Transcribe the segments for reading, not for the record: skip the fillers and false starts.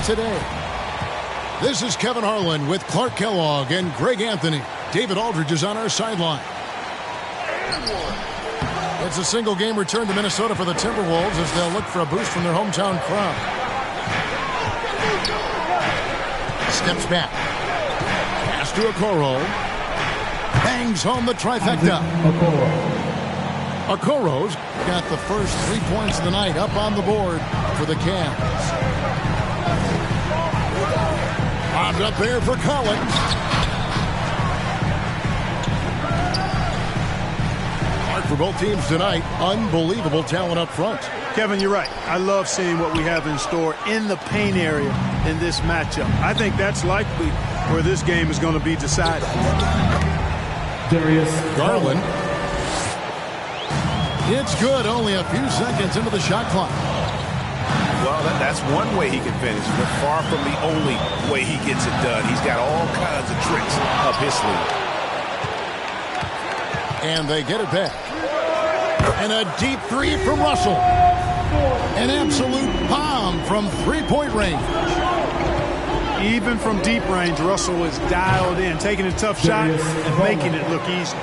today. This is Kevin Harlan with Clark Kellogg and Greg Anthony. David Aldridge is on our sideline. It's a single game return to Minnesota for the Timberwolves as they'll look for a boost from their hometown crowd. Steps back. Pass to Okoro. Bangs home the trifecta. Okoro's got the first 3 points of the night up on the board for the Cavs. Bobbed up there for Collins. Hard for both teams tonight. Unbelievable talent up front. Kevin, you're right. I love seeing what we have in store in the paint area in this matchup. I think that's likely where this game is going to be decided. Darius Garland. It's good. Only a few seconds into the shot clock. Well, that's one way he can finish, but far from the only way he gets it done. He's got all kinds of tricks up his sleeve. And they get it back. And a deep three from Russell. An absolute bomb from three-point range. Even from deep range, Russell is dialed in, taking a tough shot and making it look easy.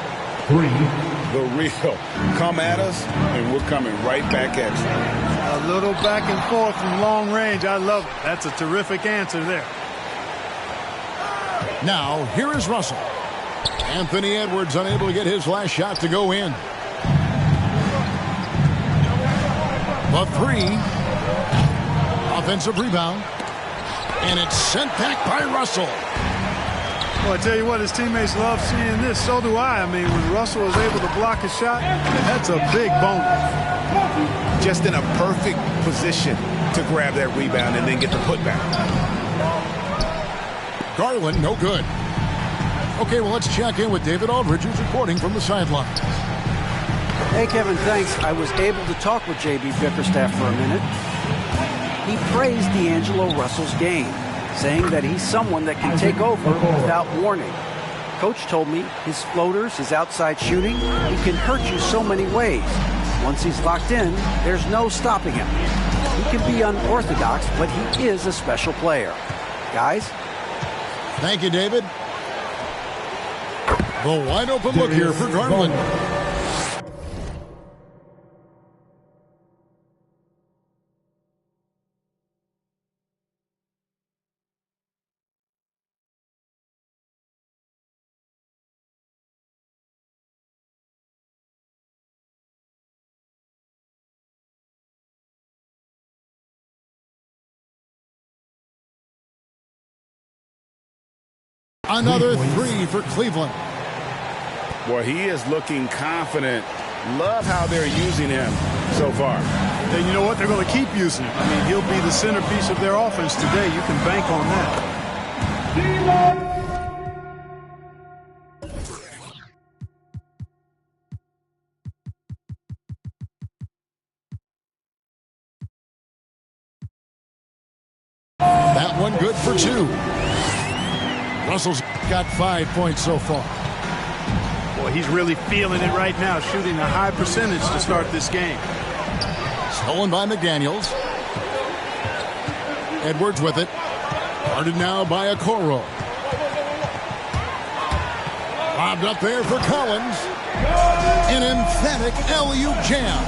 The real. Come at us, and we're coming right back at you. A little back and forth from long range. I love it. That's a terrific answer there. Now, here is Russell. Anthony Edwards unable to get his last shot to go in. The three. Offensive rebound. And it's sent back by Russell. Well, I tell you what, his teammates love seeing this. So do I. I mean, when Russell is able to block a shot, that's a big bonus. Just in a perfect position to grab that rebound and then get the putback. Garland, no good. Okay, well, let's check in with David Aldridge, who's reporting from the sideline. Hey, Kevin, thanks. I was able to talk with J.B. Bickerstaff for a minute. He praised D'Angelo Russell's game, saying that he's someone that can take over without warning. Coach told me his floaters, his outside shooting, he can hurt you so many ways. Once he's locked in, there's no stopping him. He can be unorthodox, but he is a special player. Guys? Thank you, David. The wide open look here for Garland. Another three for Cleveland. Boy, he is looking confident. Love how they're using him so far. And you know what? They're going to keep using him. I mean, he'll be the centerpiece of their offense today. You can bank on that. That one good for two. Russell's got 5 points so far. Boy, he's really feeling it right now, shooting a high percentage to start this game. Stolen by McDaniels. Edwards with it. Guarded now by Okoro. Bobbed up there for Collins. An emphatic alley-oop jam.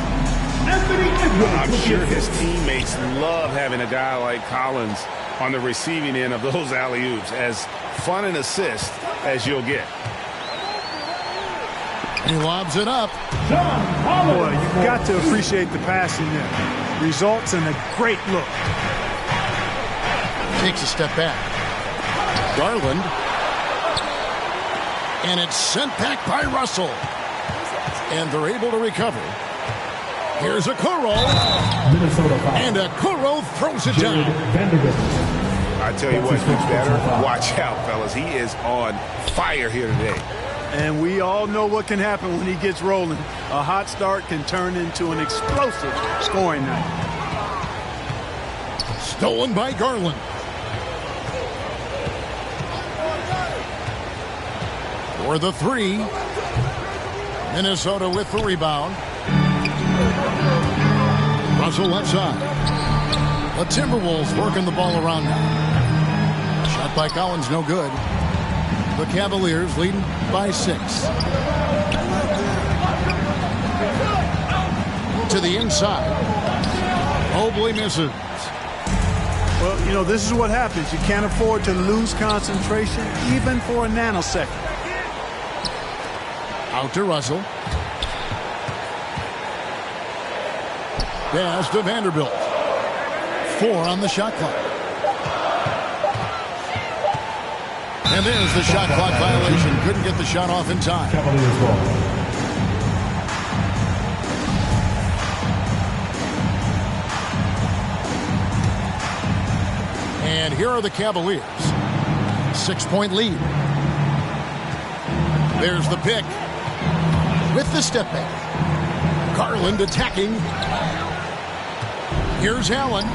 I'm sure his teammates love having a guy like Collins on the receiving end of those alley-oops. As fun an assist as you'll get. He lobs it up. Boy, you've got to appreciate the passing there. Results in a great look. Takes a step back. Garland. And it's sent back by Russell. And they're able to recover. Here's Okoro. And Okoro throws it down. I tell you what, you better watch out, fellas. He is on fire here today. And we all know what can happen when he gets rolling. A hot start can turn into an explosive scoring night. Stolen by Garland. For the three. Minnesota with the rebound. Russell left side. The Timberwolves working the ball around now. Shot by Collins, no good. The Cavaliers leading by 6. To the inside. Mobley misses. Well, you know, this is what happens. You can't afford to lose concentration even for a nanosecond. Out to Russell. Pass to Vanderbilt. 4 on the shot clock. And there's the shot clock violation. Couldn't get the shot off in time. Cavaliers ball. And here are the Cavaliers. 6-point lead. There's the pick. With the step back. Garland attacking. Here's Allen.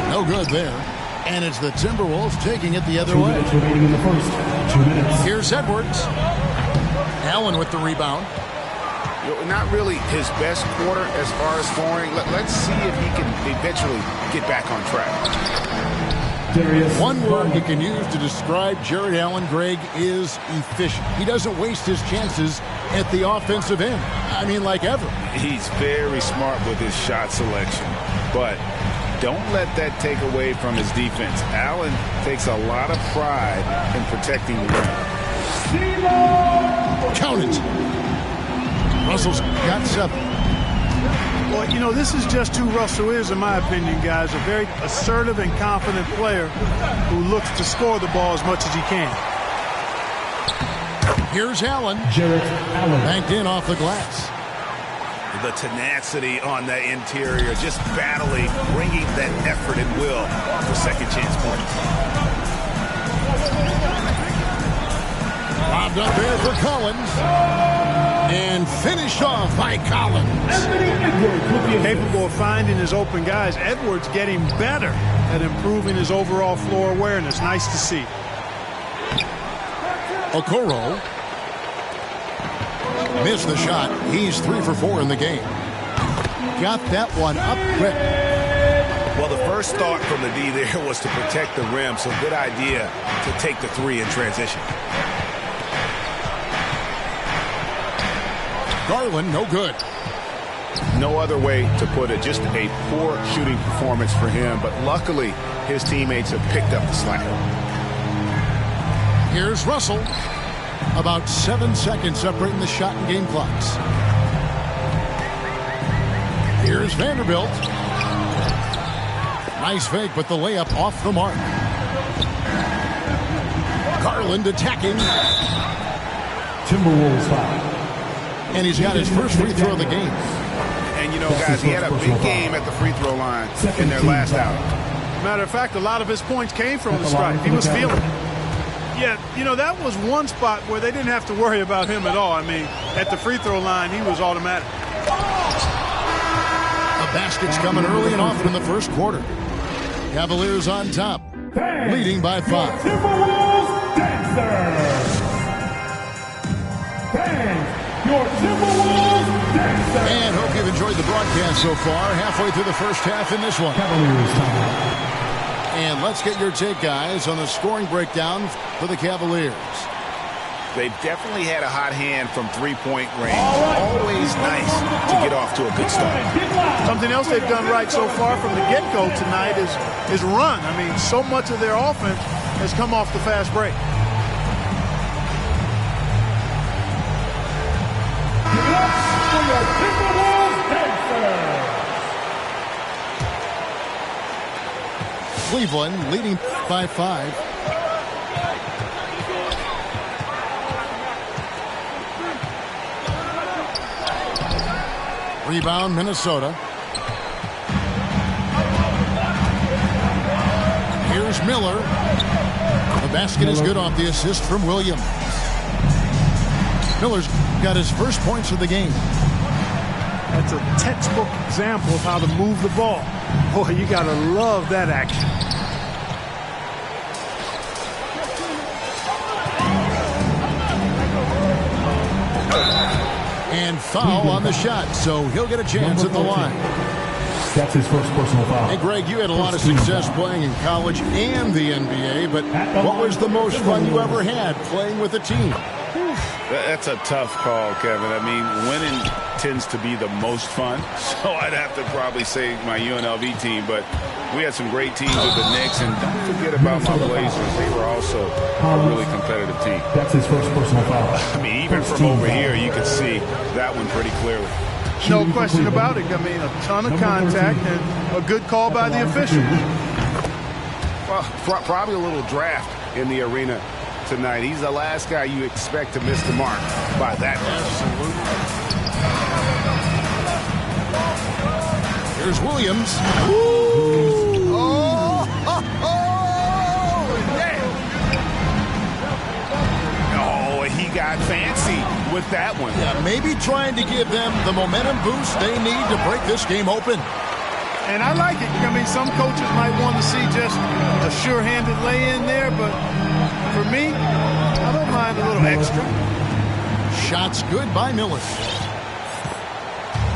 No good there. And it's the Timberwolves taking it the other way. 2 minutes remaining in the first. 2 minutes. Here's Edwards. Allen with the rebound. Not really his best quarter as far as scoring. Let's see if he can eventually get back on track. One word we can use to describe Jared Allen, Greg, is efficient. He doesn't waste his chances at the offensive end. I mean, like ever. He's very smart with his shot selection, but don't let that take away from his defense. Allen takes a lot of pride in protecting the rim. Count it. Russell's got 7. Well, you know, this is just who Russell is, in my opinion, guys. A very assertive and confident player who looks to score the ball as much as he can. Here's Allen. Jarrett Allen. Banked in off the glass. The tenacity on the interior, just battling, bringing that effort and will for second chance points. Lobbed up there for Collins. And finished off by Collins. Capable of finding his open guys. Edwards getting better at improving his overall floor awareness. Nice to see. Okoro missed the shot. He's 3 for 4 in the game. Got that one up quick. Well, the first thought from the D there was to protect the rim, so good idea to take the 3 in transition. Garland, no good. No other way to put it. Just a poor shooting performance for him, but luckily his teammates have picked up the slack. Here's Russell. About 7 seconds separating the shot and game clocks. Here's Vanderbilt. Nice fake, but the layup off the mark. Garland attacking. Timberwolves foul. And he's got his first free throw of the game. And, you know, guys, he had a big game at the free throw line in their last outing. Matter of fact, a lot of his points came from the stripe. He was feeling it. Yeah, you know, that was one spot where they didn't have to worry about him at all. I mean, at the free throw line, he was automatic. The basket's coming early and often in the first quarter. Cavaliers on top, leading by 5. Timberwolves Dancer. Bang. Your Timberwolves Dancer. And hope you've enjoyed the broadcast so far. Halfway through the first half in this one. Cavaliers time. And let's get your take, guys, on the scoring breakdown for the Cavaliers. They've definitely had a hot hand from three-point range. Always nice to get off to a good start. Something else they've done right so far from the get-go tonight is run. I mean, so much of their offense has come off the fast break. Cleveland leading by 5. Rebound, Minnesota. Here's Miller. The basket is good off the assist from Williams. Miller's got his first points of the game. That's a textbook example of how to move the ball. Boy, you got to love that action. And foul on the shot, so he'll get a chance at the line. That's his first personal foul. Hey, Greg, you had a lot of success playing in college and the NBA, but what was the most fun you ever had playing with a team? That's a tough call, Kevin. I mean, winning tends to be the most fun, so I'd have to probably say my UNLV team, but we had some great teams with the Knicks, and don't forget about my Blazers. They were also a really competitive team. That's his first personal foul. I mean, even from over here, you could see that one pretty clearly. No question about it. I mean, a ton of contact and a good call by the official. Well, probably a little draft in the arena tonight. He's the last guy you expect to miss the mark by that much. Absolutely. Here's Williams. Ooh. Oh, he got fancy with that one. Yeah, maybe trying to give them the momentum boost they need to break this game open. And I like it. I mean, some coaches might want to see just a sure-handed lay-in there, but for me, I don't mind a little extra. Shots good by Miller.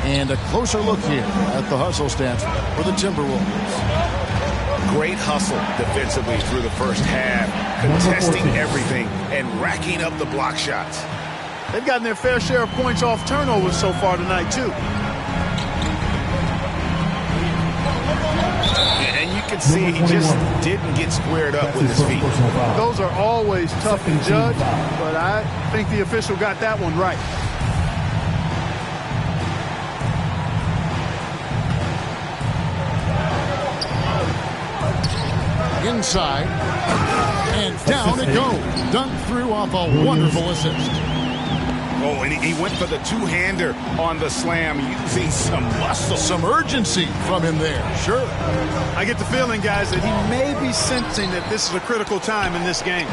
And a closer look here at the hustle stats for the Timberwolves. Great hustle defensively through the first half, contesting everything and racking up the block shots. They've gotten their fair share of points off turnovers so far tonight, too. And you can see he just didn't get squared up with his feet. Those are always tough to judge, but I think the official got that one right. Inside, and down it goes. Dunked through off a wonderful assist. Oh, and he went for the two-hander on the slam, using some muscle. Some urgency from him there, sure. I get the feeling, guys, that he may be sensing that this is a critical time in this game.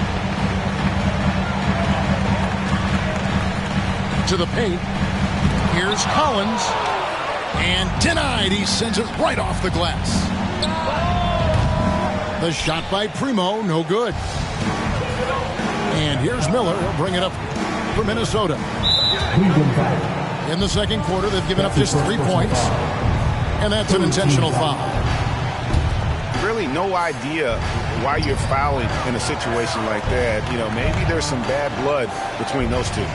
To the paint. Here's Collins. And denied. He sends it right off the glass. The shot by Primo, no good. And here's Miller. He'll bring it up for Minnesota. In the second quarter, they've given up just 3 points. And that's an intentional foul. Really no idea why you're fouling in a situation like that. You know, maybe there's some bad blood between those two.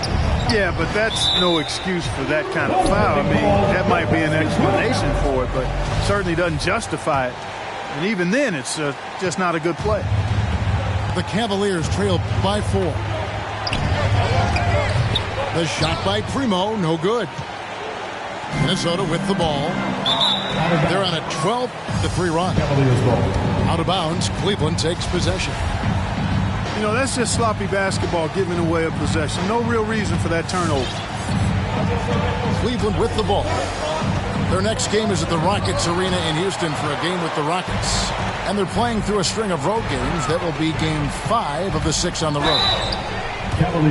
Yeah, but that's no excuse for that kind of foul. I mean, that might be an explanation for it, but certainly doesn't justify it. And even then, it's just not a good play. The Cavaliers trail by 4. The shot by Primo, no good. Minnesota with the ball. They're on a 12-3 run. Out of bounds, Cleveland takes possession. You know, that's just sloppy basketball, giving away a possession. No real reason for that turnover. Cleveland with the ball. Their next game is at the Rockets Arena in Houston for a game with the Rockets. And they're playing through a string of road games. That will be game 5 of the 6 on the road.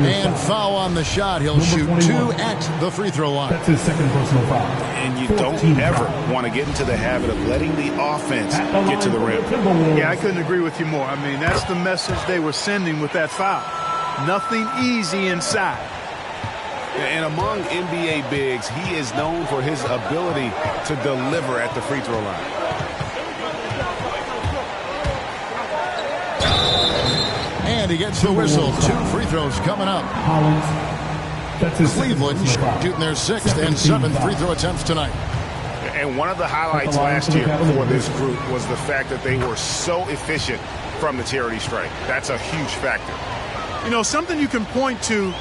And foul on the shot. He'll shoot 2 at the free throw line. That's his second personal foul. And you don't ever want to get into the habit of letting the offense get to the rim. Yeah, I couldn't agree with you more. I mean, that's the message they were sending with that foul. Nothing easy inside. And among NBA bigs, he is known for his ability to deliver at the free throw line. And he gets the whistle. 2 free throws coming up. Cleveland shooting their 6th and 7th free throw attempts tonight. And one of the highlights last year for this group was the fact that they were so efficient from the charity stripe. That's a huge factor. You know, something you can point to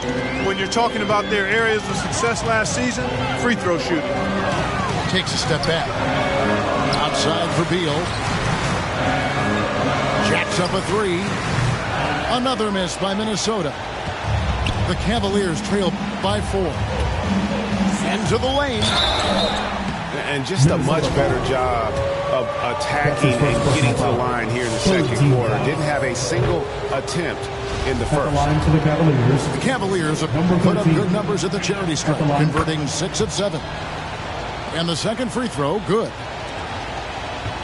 when you're talking about their areas of success last season, free throw shooting. Takes a step back. Outside for Beal. Jacks up a 3. Another miss by Minnesota. The Cavaliers trail by 4. Into the lane. And just a much better job of attacking and getting to the line here in the second quarter. Didn't have a single attempt in the first. The Cavaliers have put up good numbers at the charity stripe, converting 6 of 7. And the second free throw, good.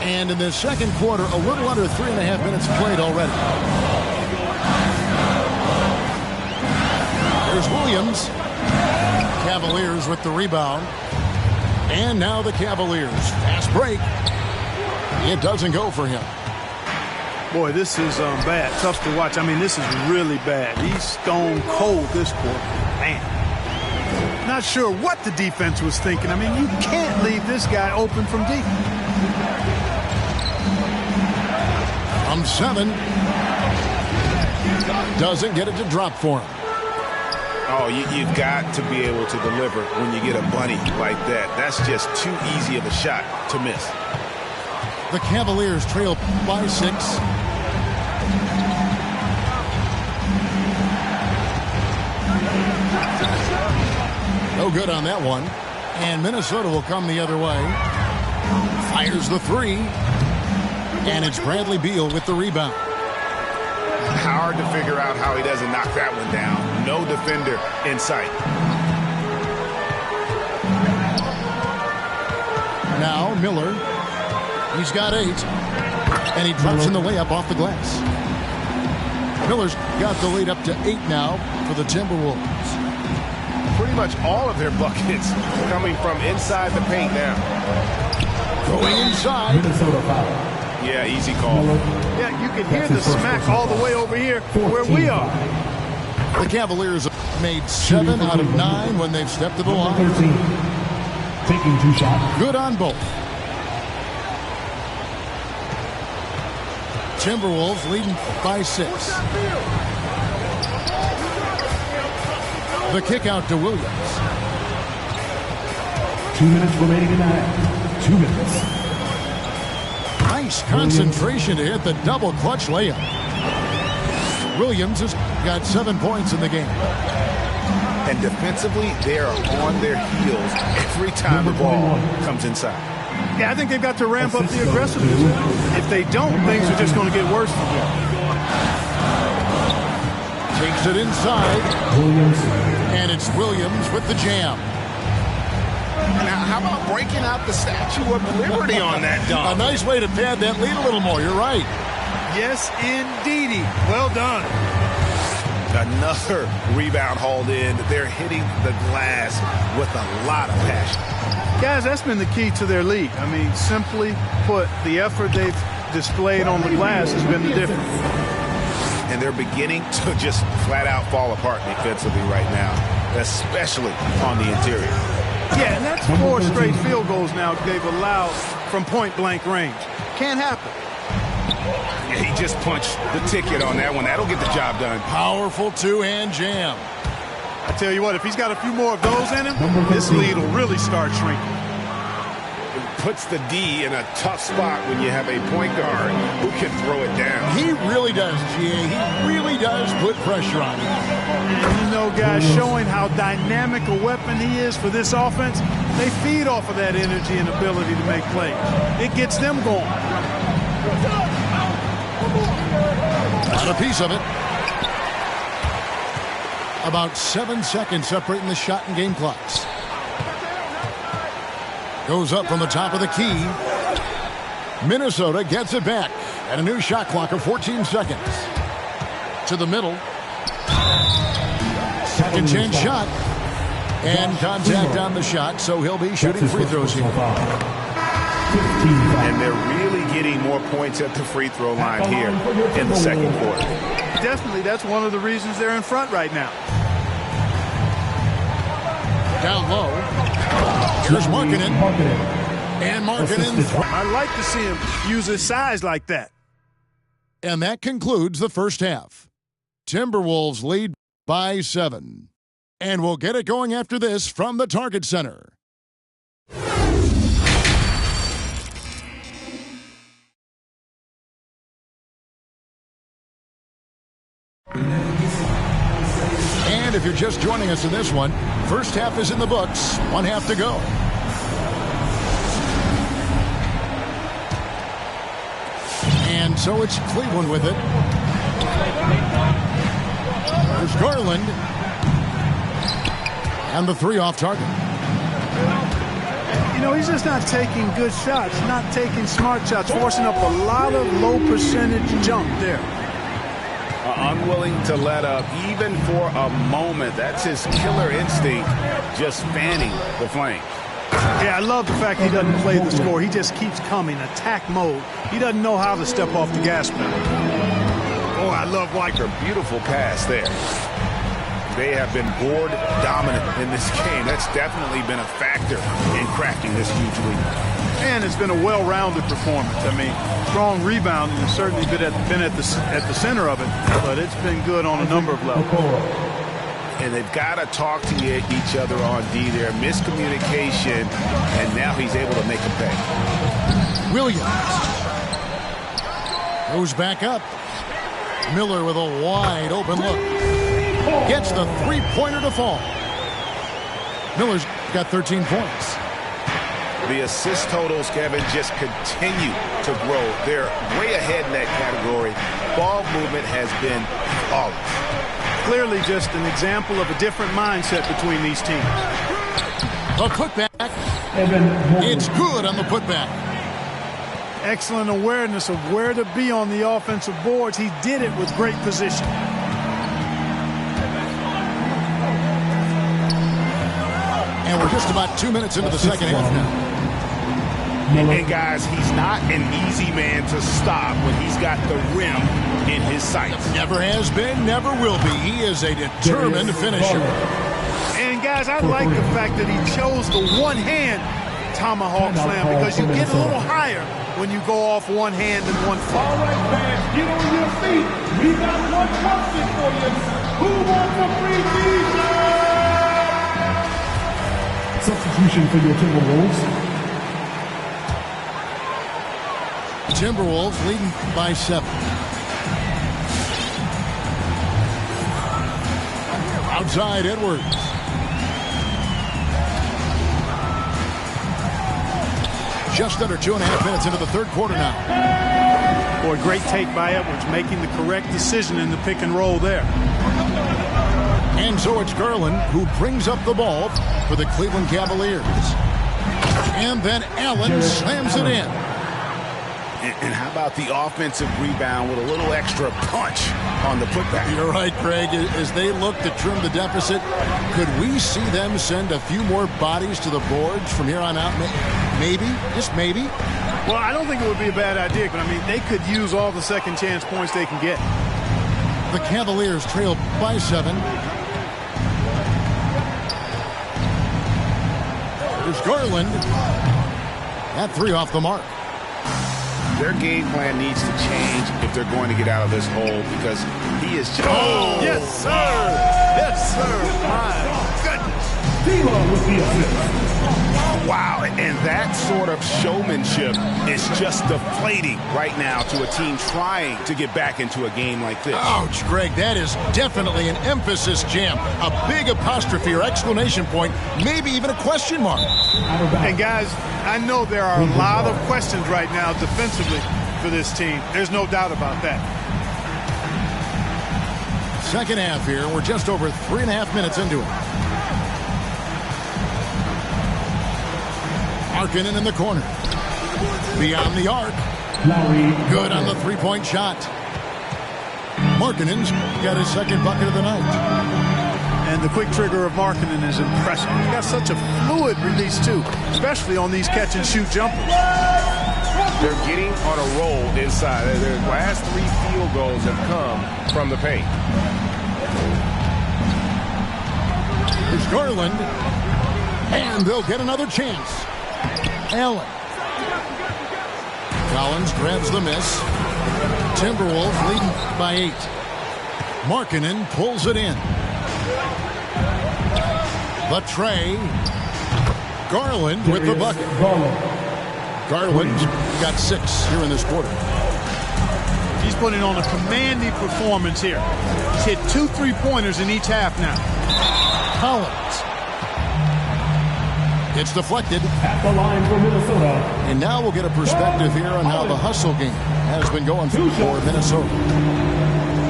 And in the second quarter, a little under 3.5 minutes played already. Here's Williams. Cavaliers with the rebound. And now the Cavaliers. Fast break. It doesn't go for him. Boy, this is bad. Tough to watch. I mean, this is really bad. He's stone cold this quarter. Man. Not sure what the defense was thinking. I mean, you can't leave this guy open from deep. From 7. Doesn't get it to drop for him. Oh, you've got to be able to deliver when you get a bunny like that. That's just too easy of a shot to miss. The Cavaliers trail by 6. No good on that one. And Minnesota will come the other way. Fires the 3. And it's Bradley Beal with the rebound. Hard to figure out how he doesn't knock that one down. No defender in sight. Now Miller. He's got 8. And he drops in the layup off the glass. Miller's got the lead up to 8 now for the Timberwolves. Pretty much all of their buckets coming from inside the paint now. Going inside. Minnesota foul. Yeah, easy call. Yeah, you can hear the smack all the way over here where we are. The Cavaliers have made 7 out of 9 when they've stepped to the line. 13. Taking 2 shots. Good on both. Timberwolves leading by 6. The kick out to Williams. 2 minutes remaining in the half. 2 minutes. Nice concentration to hit the double clutch layup. Williams has got 7 points in the game. And defensively, they are on their heels every time the ball comes inside. Yeah, I think they've got to ramp up the aggressiveness. If they don't, things are just going to get worse for them. Takes it inside. Williams. And it's Williams with the jam. Now, how about breaking out the Statue of Liberty on that dunk? A nice way to pad that lead a little more. You're right. Yes, indeedy. Well done. Another rebound hauled in. They're hitting the glass with a lot of passion. Guys, that's been the key to their lead. I mean, simply put, the effort they've displayed on the glass has been the difference. And they're beginning to just flat out fall apart defensively right now, especially on the interior. Yeah, and that's 4 straight field goals now they've allowed from point-blank range. Can't happen. Yeah, he just punched the ticket on that one. That'll get the job done. Powerful 2-hand jam. I tell you what, if he's got a few more of those in him, this lead will really start shrinking. It puts the D in a tough spot when you have a point guard who can throw it down. He really does, G.A. He really does put pressure on him. And you know, guys, showing how dynamic a weapon he is for this offense, they feed off of that energy and ability to make plays. It gets them going. Got a piece of it. About 7 seconds separating the shot and game clocks. Goes up from the top of the key. Minnesota gets it back. And a new shot clock of 14 seconds. To the middle. Second chance shot. And contact on the shot, so he'll be shooting free throws here. And they're really getting more points at the free throw line here in the second quarter. Definitely, that's one of the reasons they're in front right now. Down low. Here's Markkanen. And Markkanen. I'd like to see him use his size like that. And that concludes the first half. Timberwolves lead by 7. And we'll get it going after this from the Target Center. And if you're just joining us in this one, first half is in the books, 1 half to go. And so it's Cleveland with it. There's Garland. And the 3 off target. You know, he's just not taking good shots, not taking smart shots, forcing up a lot of low percentage jump there. Unwilling to let up even for a moment. That's his killer instinct, just fanning the flame. Yeah, I love the fact he doesn't play the score. He just keeps coming, attack mode. He doesn't know how to step off the gas pedal. Oh, I love Weicker. Beautiful pass there. They have been board dominant in this game. That's definitely been a factor in cracking this huge lead. And it's been a well-rounded performance. I mean, strong rebounding has certainly been at the center of it, but it's been good on a number of levels. And they've got to talk to each other on D there. Miscommunication, and now he's able to make a pay. Williams goes back up. Miller with a wide open look. Gets the three-pointer to fall. Miller's got 13 points. The assist totals, Kevin, just continue to grow. They're way ahead in that category. Ball movement has been flawless. Clearly just an example of a different mindset between these teams. A putback. It's good on the putback. Excellent awareness of where to be on the offensive boards. He did it with great position. And we're just about 2 minutes into the second half now. And guys, he's not an easy man to stop when he's got the rim in his sights. Never has been, never will be. He is a determined finisher. And guys, I like the fact that he chose the one-hand tomahawk slam because you get a little higher when you go off one hand and one foot. All right, fans, get on your feet. We got one question for you. Who wants a free t-shirt? Substitution for your Timberwolves. Timberwolves leading by 7. Outside Edwards. Just under 2.5 minutes into the third quarter now. Boy, great take by Edwards, making the correct decision in the pick and roll there. And so it's Garland who brings up the ball for the Cleveland Cavaliers. And then Allen slams it in. And how about the offensive rebound with a little extra punch on the putback? You're right, Craig. As they look to trim the deficit, could we see them send a few more bodies to the boards from here on out? Maybe, just maybe. Well, I don't think it would be a bad idea, but I mean, they could use all the second chance points they can get. The Cavaliers trail by 7. There's Garland. That 3 off the mark. Their game plan needs to change if they're going to get out of this hole because he is just... Oh, yes, sir. Yes, sir. My goodness. D'Lo with the assist. Wow, and that sort of showmanship is just deflating right now to a team trying to get back into a game like this. Ouch, Greg, that is definitely an emphasis jam. A big apostrophe or exclamation point, maybe even a question mark. And guys, I know there are a lot of questions right now defensively for this team. There's no doubt about that. Second half here. We're just over 3.5 minutes into it. Markkanen in the corner. Beyond the arc. Good on the three-point shot. Markkanen's got his second bucket of the night. And the quick trigger of Markkanen is impressive. He's got such a fluid release, too, especially on these catch-and-shoot jumpers. They're getting on a roll inside. Their last 3 field goals have come from the paint. Here's Garland. And they'll get another chance. Allen. Collins grabs the miss. Timberwolves leading by 8. Markkanen pulls it in. The tray. Garland with the bucket. Garland got 6 here in this quarter. He's putting on a commanding performance here. He's hit 2 3-pointers in each half now. Collins. It's deflected. At the line for Minnesota. And now we'll get a perspective here on how the hustle game has been going for Minnesota.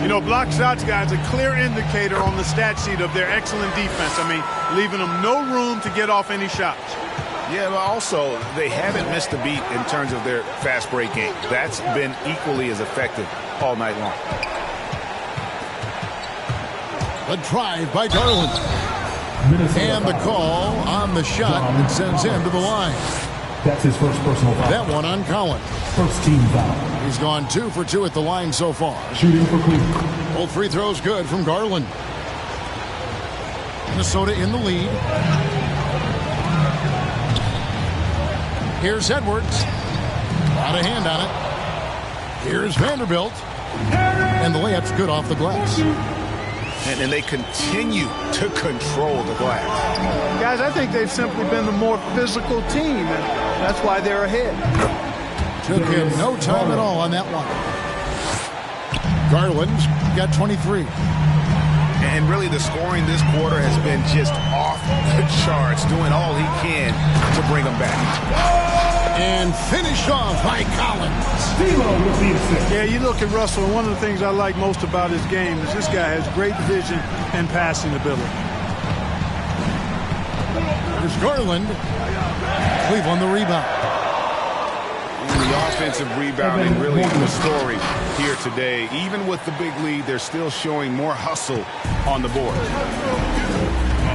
You know, block shots, guys, a clear indicator on the stat sheet of their excellent defense. I mean, leaving them no room to get off any shots. Yeah, but also, they haven't missed a beat in terms of their fast break game. That's been equally as effective all night long. The drive by Garland. And the call on the shot that sends him to the line. That's his first personal foul. That one on Collins. First team foul. He's gone 2 for 2 at the line so far. Shooting for Cleveland. Both free throws good from Garland. Minnesota in the lead. Here's Edwards. Out of hand on it. Here's Vanderbilt. And the layup's good off the glass. And they continue to control the glass. Guys, I think they've simply been the more physical team, and that's why they're ahead. Took him no time at all on that one. Garland's got 23. And really the scoring this quarter has been just off the charts, doing all he can to bring them back. And finished off by Collins. Yeah, you look at Russell, and one of the things I like most about his game is this guy has great vision and passing ability. There's Garland. Cleveland the rebound. The offensive rebounding really the story here today. Even with the big lead, they're still showing more hustle on the board.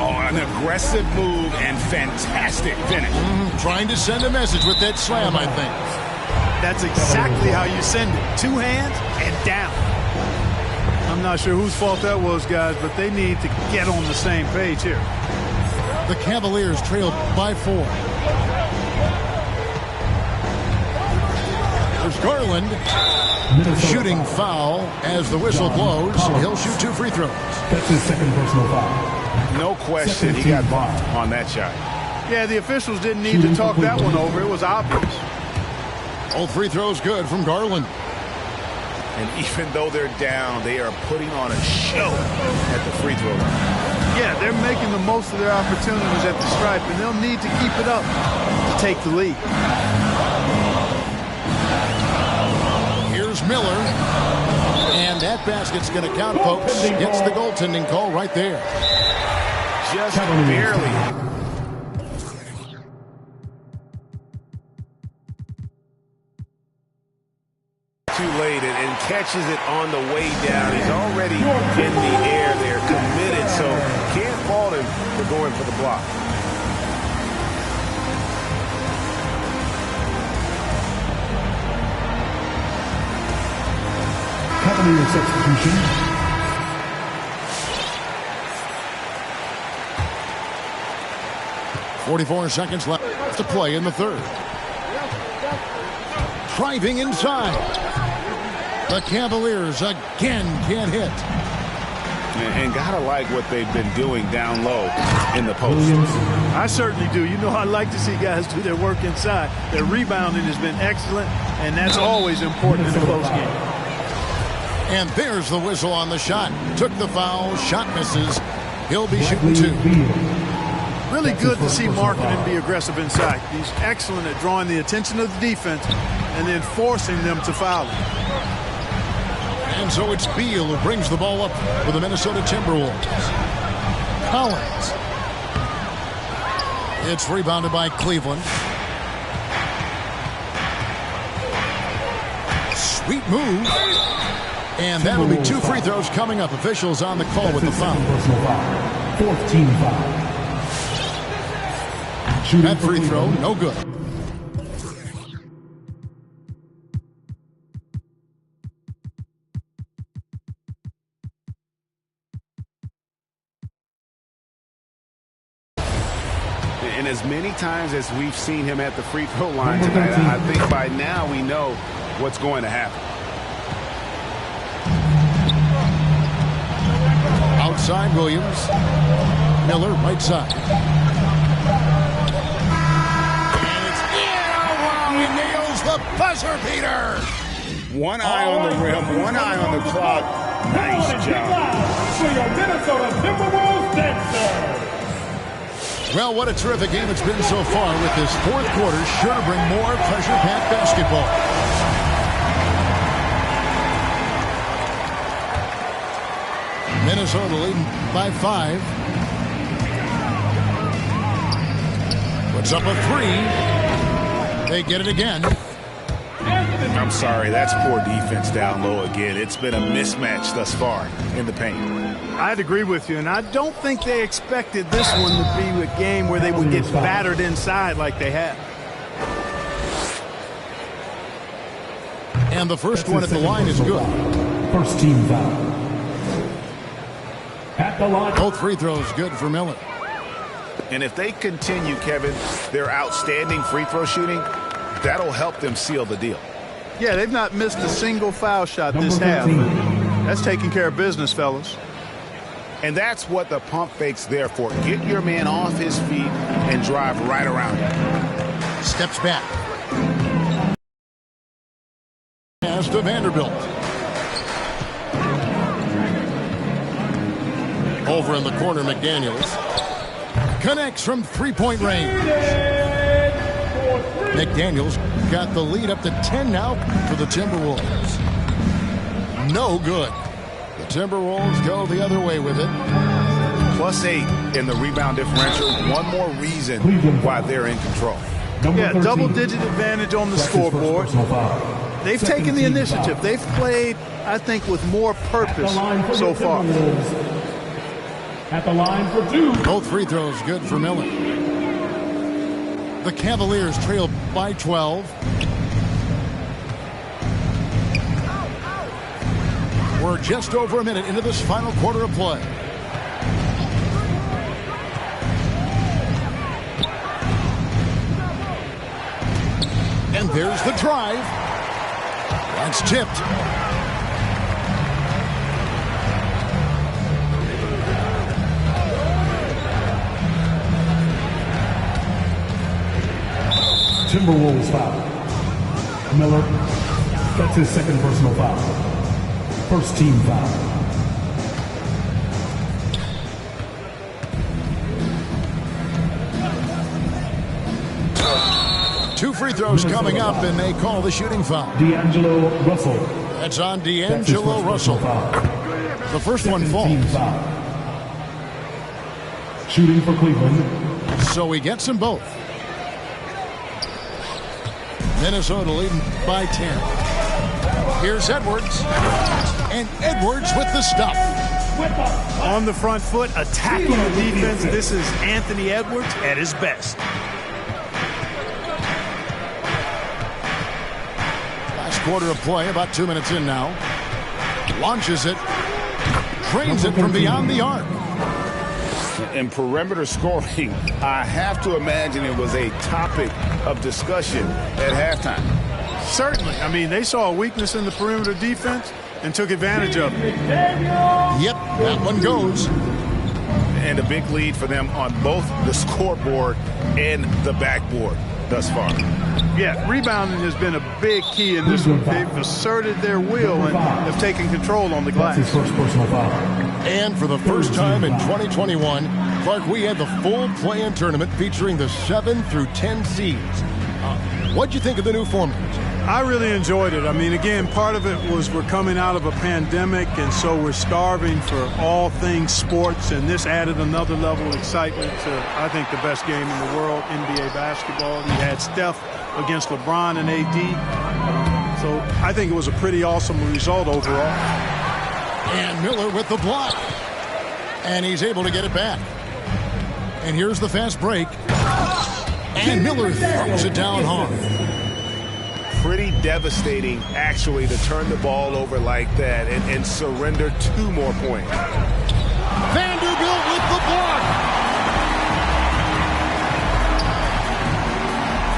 Oh, an aggressive move and fantastic finish. Trying to send a message with that slam, I think. That's exactly how you send it. 2 hands and down. I'm not sure whose fault that was, guys, but they need to get on the same page here. The Cavaliers trailed by 4. There's Garland. Shooting foul as the whistle blows. He'll shoot 2 free throws. That's his second personal foul. No question, he got bumped on that shot. Yeah, the officials didn't need to talk that one over. It was obvious. Both free throws good from Garland. And even though they're down, they are putting on a show at the free throw line. Yeah, they're making the most of their opportunities at the stripe, and they'll need to keep it up to take the lead. Here's Miller. And that basket's going to count, folks. Gets the goaltending call right there. Just barely. Too late and catches it on the way down. He's already in the air there, committed, so can't fault him for going for the block. Cavalier substitution. 44 seconds left to play in the third. Driving inside. The Cavaliers again can't hit. And gotta like what they've been doing down low in the post. I certainly do. You know, I like to see guys do their work inside. Their rebounding has been excellent, and that's always important in the close game. And there's the whistle on the shot. Took the foul. Shot misses. He'll be shooting 2. Really good to see Markkanen be aggressive inside. He's excellent at drawing the attention of the defense and then forcing them to foul him. And so it's Beal who brings the ball up for the Minnesota Timberwolves. Collins. It's rebounded by Cleveland. Sweet move. And that'll be 2 free throws coming up. Officials on the call with the foul. Fourth team foul. That free throw, no good. And as many times as we've seen him at the free throw line tonight, I think by now we know what's going to happen. Outside Williams. Miller right side. He nails the buzzer beater. One eye on the rim, one eye on the clock. Nice job. Well, what a terrific game it's been so far with this fourth quarter. Sure to bring more pressure-packed basketball. Minnesota leading by 5. Puts up a 3. They get it again. I'm sorry, that's poor defense down low again. It's been a mismatch thus far in the paint. I'd agree with you, and I don't think they expected this one to be a game where they would get battered inside like they have. And the first one at the line is good. First team foul. At the line. Both free throws good for Miller. And if they continue, Kevin, their outstanding free throw shooting, that'll help them seal the deal. Yeah, they've not missed a single foul shot this half. That's taking care of business, fellas. And that's what the pump fake's there for. Get your man off his feet and drive right around him. Steps back. Pass to Vanderbilt. Over in the corner, McDaniels. Connects from three-point range. McDaniels got the lead up to 10 now for the Timberwolves. No good. The Timberwolves go the other way with it. +8 in the rebound differential. One more reason why they're in control. Yeah, double-digit advantage on the scoreboard. They've taken the initiative. They've played, I think, with more purpose so far. At the line for two. Both free throws good for Miller. The Cavaliers trail by 12. We're just over a minute into this final quarter of play. And there's the drive. That's tipped. Timberwolves foul. Miller, that's his second personal foul. First team foul. Two free throws coming up, and they call the shooting foul. D'Angelo Russell. That's on D'Angelo Russell. The first one falls. Shooting for Cleveland. So he gets them both. Minnesota leading by 10. Here's Edwards. And Edwards with the stuff. On the front foot, attacking the defense. This is Anthony Edwards at his best. Last quarter of play, about 2 minutes in now. Launches it. Drains it from beyond the arc. In perimeter scoring, I have to imagine it was a topic of discussion at halftime. Certainly. I mean, they saw a weakness in the perimeter defense and took advantage of it. Yep, that one goes. And a big lead for them on both the scoreboard and the backboard thus far. Yeah, rebounding has been a big key in this one. They've asserted their will and have taken control on the glass. That's his first personal foul. And for the first time in 2021, Clark, we had the full play-in tournament featuring the 7 through 10 seeds. What'd you think of the new format? I really enjoyed it. I mean, again, part of it was we're coming out of a pandemic, and so we're starving for all things sports, and this added another level of excitement to, I think, the best game in the world, NBA basketball. You had Steph against LeBron and AD. So I think it was a pretty awesome result overall. And Miller with the block. And he's able to get it back. And here's the fast break. And Miller throws it down hard. Pretty devastating, actually, to turn the ball over like that and surrender 2 more points. Vanderbilt with the block.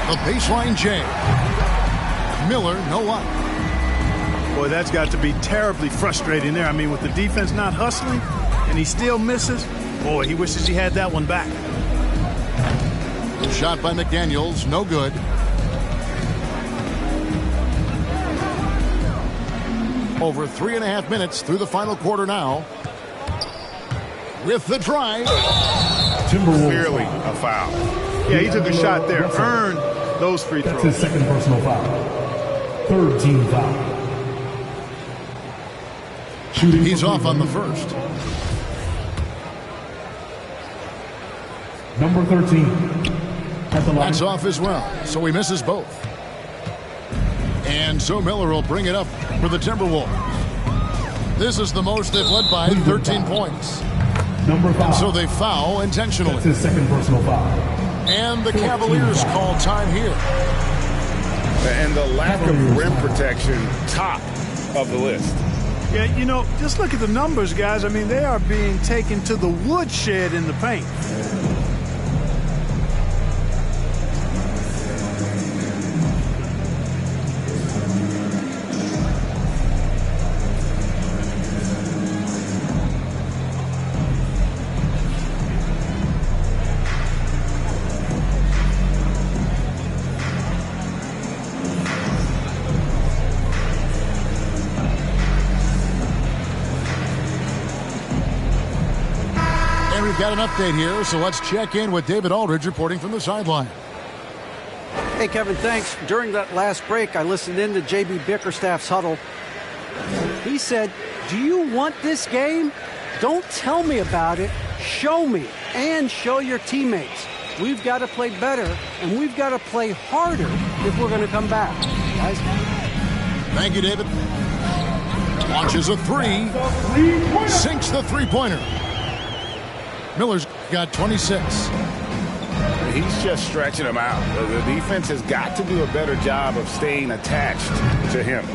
The baseline J. Miller, no luck. Boy, that's got to be terribly frustrating there. I mean, with the defense not hustling and he still misses, boy, he wishes he had that one back. Shot by McDaniels, no good. Over 3.5 minutes through the final quarter now. With the drive. Timberwolves. Clearly a foul. Yeah, he took a shot there, earned those free throws. That's his second personal foul. Third team foul. Shooting. He's off on the first. Number 13. At the line. That's off as well, so he misses both. And so Miller will bring it up for the Timberwolves. This is the most they've led by 13 points. Number 5. And so they foul intentionally. That's his second personal foul. And the Cavaliers call time here. And the lack of rim protection, top of the list. Yeah, you know, just look at the numbers, guys. I mean, they are being taken to the woodshed in the paint. We've got an update here, so let's check in with David Aldridge reporting from the sideline. Hey, Kevin, thanks. During that last break, I listened in to J.B. Bickerstaff's huddle. He said, do you want this game? Don't tell me about it. Show me and show your teammates. We've got to play better, and we've got to play harder if we're going to come back. Guys? Thank you, David. Launches a three. Sinks the three-pointer. Miller's got 26. He's just stretching them out. The defense has got to do a better job of staying attached to him.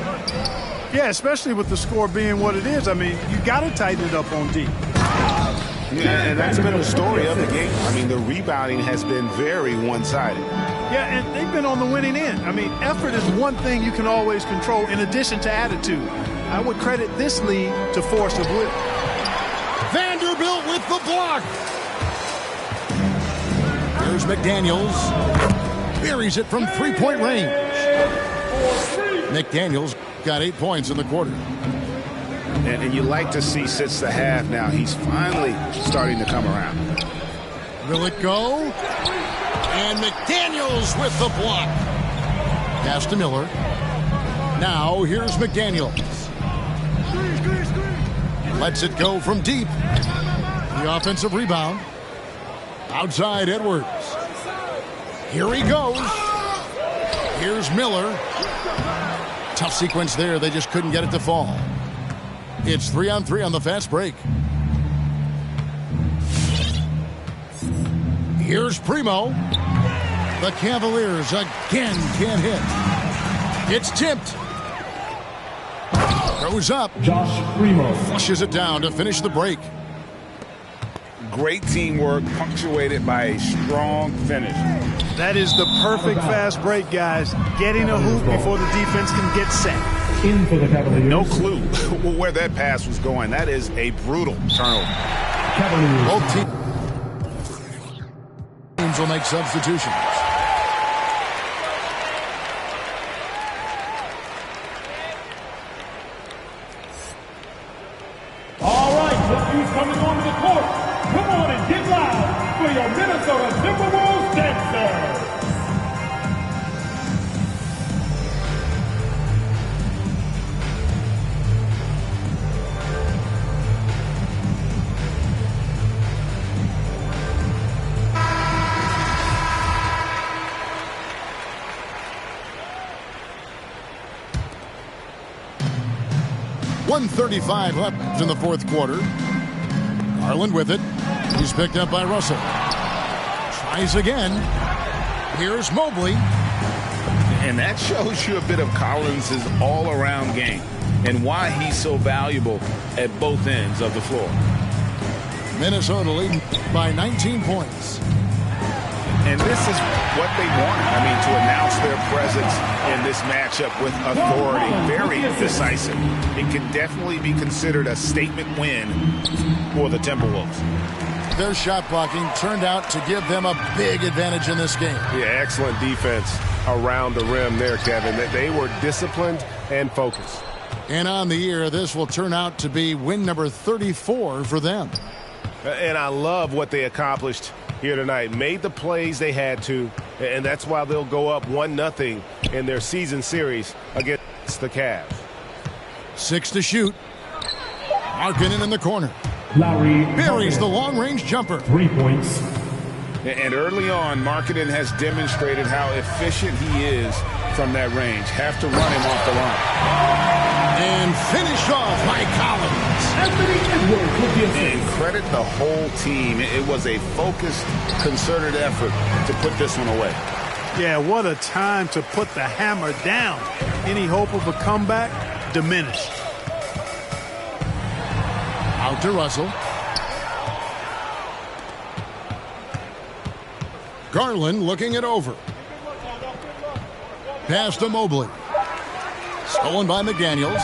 Yeah, especially with the score being what it is. I mean, you got to tighten it up on D. Yeah, and that's been the story of the game. I mean, the rebounding has been very one-sided. Yeah, and they've been on the winning end. I mean, effort is one thing you can always control in addition to attitude. I would credit this lead to force of will. Vanderbilt with the block. Here's McDaniels. Buries it from three-point range. McDaniels got 8 points in the quarter. And you like to see since the half now, he's finally starting to come around. Will it go? And McDaniels with the block. Pass to Miller. Now here's McDaniels. Lets it go from deep. The offensive rebound. Outside Edwards. Here he goes. Here's Miller. Tough sequence there. They just couldn't get it to fall. It's 3-on-3 on the fast break. Here's Primo. The Cavaliers again can't hit. It's tipped. Goes up. Josh Primo. Flushes it down to finish the break. Great teamwork punctuated by a strong finish. That is the perfect fast break, guys. Getting a hoop before the defense can get set. In for the Cavaliers. No clue where that pass was going. That is a brutal turnover. Cavaliers. Both teams will make substitutions. All right, look who's coming onto the court. Come on and get loud for your Minnesota Timberwolves dancers. .135 left in the fourth quarter. Garland with it. He's picked up by Russell. Tries again. Here's Mobley. And that shows you a bit of Collins' all-around game and why he's so valuable at both ends of the floor. Minnesota leading by 19 points. And this is what they want. I mean, to announce their presence in this matchup with authority, very decisive. It can definitely be considered a statement win for the Timberwolves. Their shot blocking turned out to give them a big advantage in this game. Yeah, excellent defense around the rim there, Kevin. They were disciplined and focused. And on the year, this will turn out to be win number 34 for them. And I love what they accomplished here tonight. Made the plays they had to, and that's why they'll go up 1-0 in their season series against the Cavs. 6 to shoot. Markkanen in the corner. Lowry buries the long-range jumper. 3 points. And early on, Markkanen has demonstrated how efficient he is from that range. Have to run him off the line. And finish off by Collins. And credit the whole team. It was a focused, concerted effort to put this one away. Yeah, what a time to put the hammer down. Any hope of a comeback diminished. Out to Russell. Garland looking it over. Pass to Mobley. Stolen by McDaniels.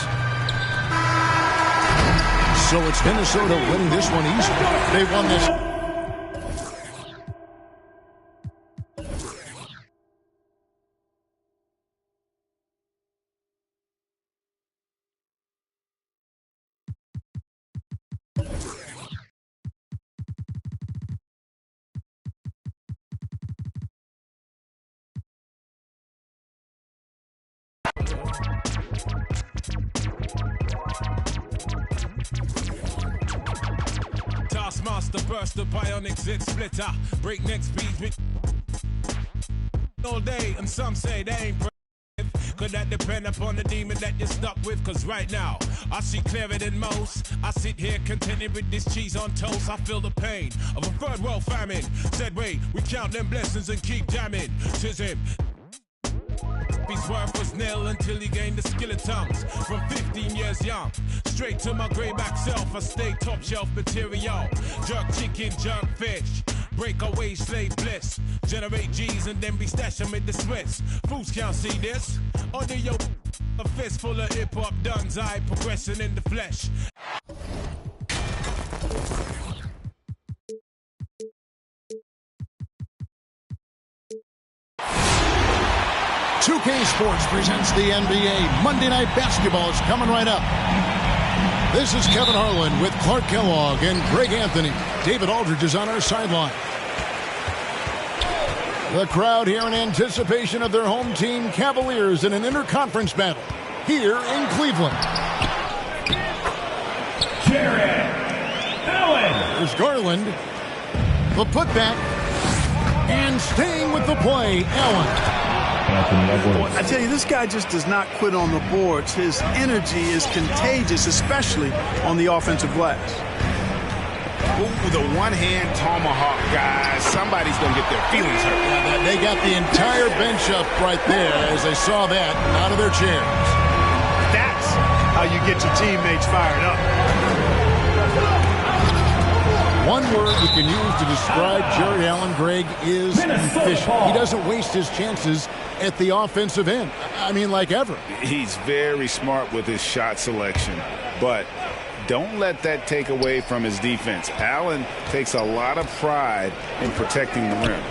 So it's Minnesota winning this one easy. They won this. Taskmaster burst the bionic zit splitter. Breakneck speed with all day, and some say they ain't brave. Could that depend upon the demon that you're stuck with? Cause right now, I see clearer than most. I sit here contented with this cheese on toast. I feel the pain of a third world famine. Said wait, we count them blessings and keep jamming. Tis him. His worth was nil until he gained the skill of tongues. From 15 years young, straight to my grayback self, I stay top shelf material. Jerk chicken, jerk fish, breakaway slave bliss. Generate G's and then be stashing with the Swiss. Fools can't see this. Under your a fist full of hip hop duns, I progressing in the flesh. 2K Sports presents the NBA. Monday Night Basketball is coming right up. This is Kevin Harlan with Clark Kellogg and Greg Anthony. David Aldridge is on our sideline. The crowd here in anticipation of their home team Cavaliers in an interconference battle here in Cleveland. Jarrett Allen. There's Garland. The putback. And staying with the play, Allen. I tell you, this guy just does not quit on the boards. His energy is contagious, especially on the offensive glass. Ooh, the one-hand tomahawk, guys. Somebody's going to get their feelings hurt. Yeah, they got the entire bench up right there as they saw that out of their chairs. That's how you get your teammates fired up. One word you can use to describe Jared Allen, Greg, is efficient. He doesn't waste his chances at the offensive end. I mean, like ever. He's very smart with his shot selection, but don't let that take away from his defense. Allen takes a lot of pride in protecting the rim.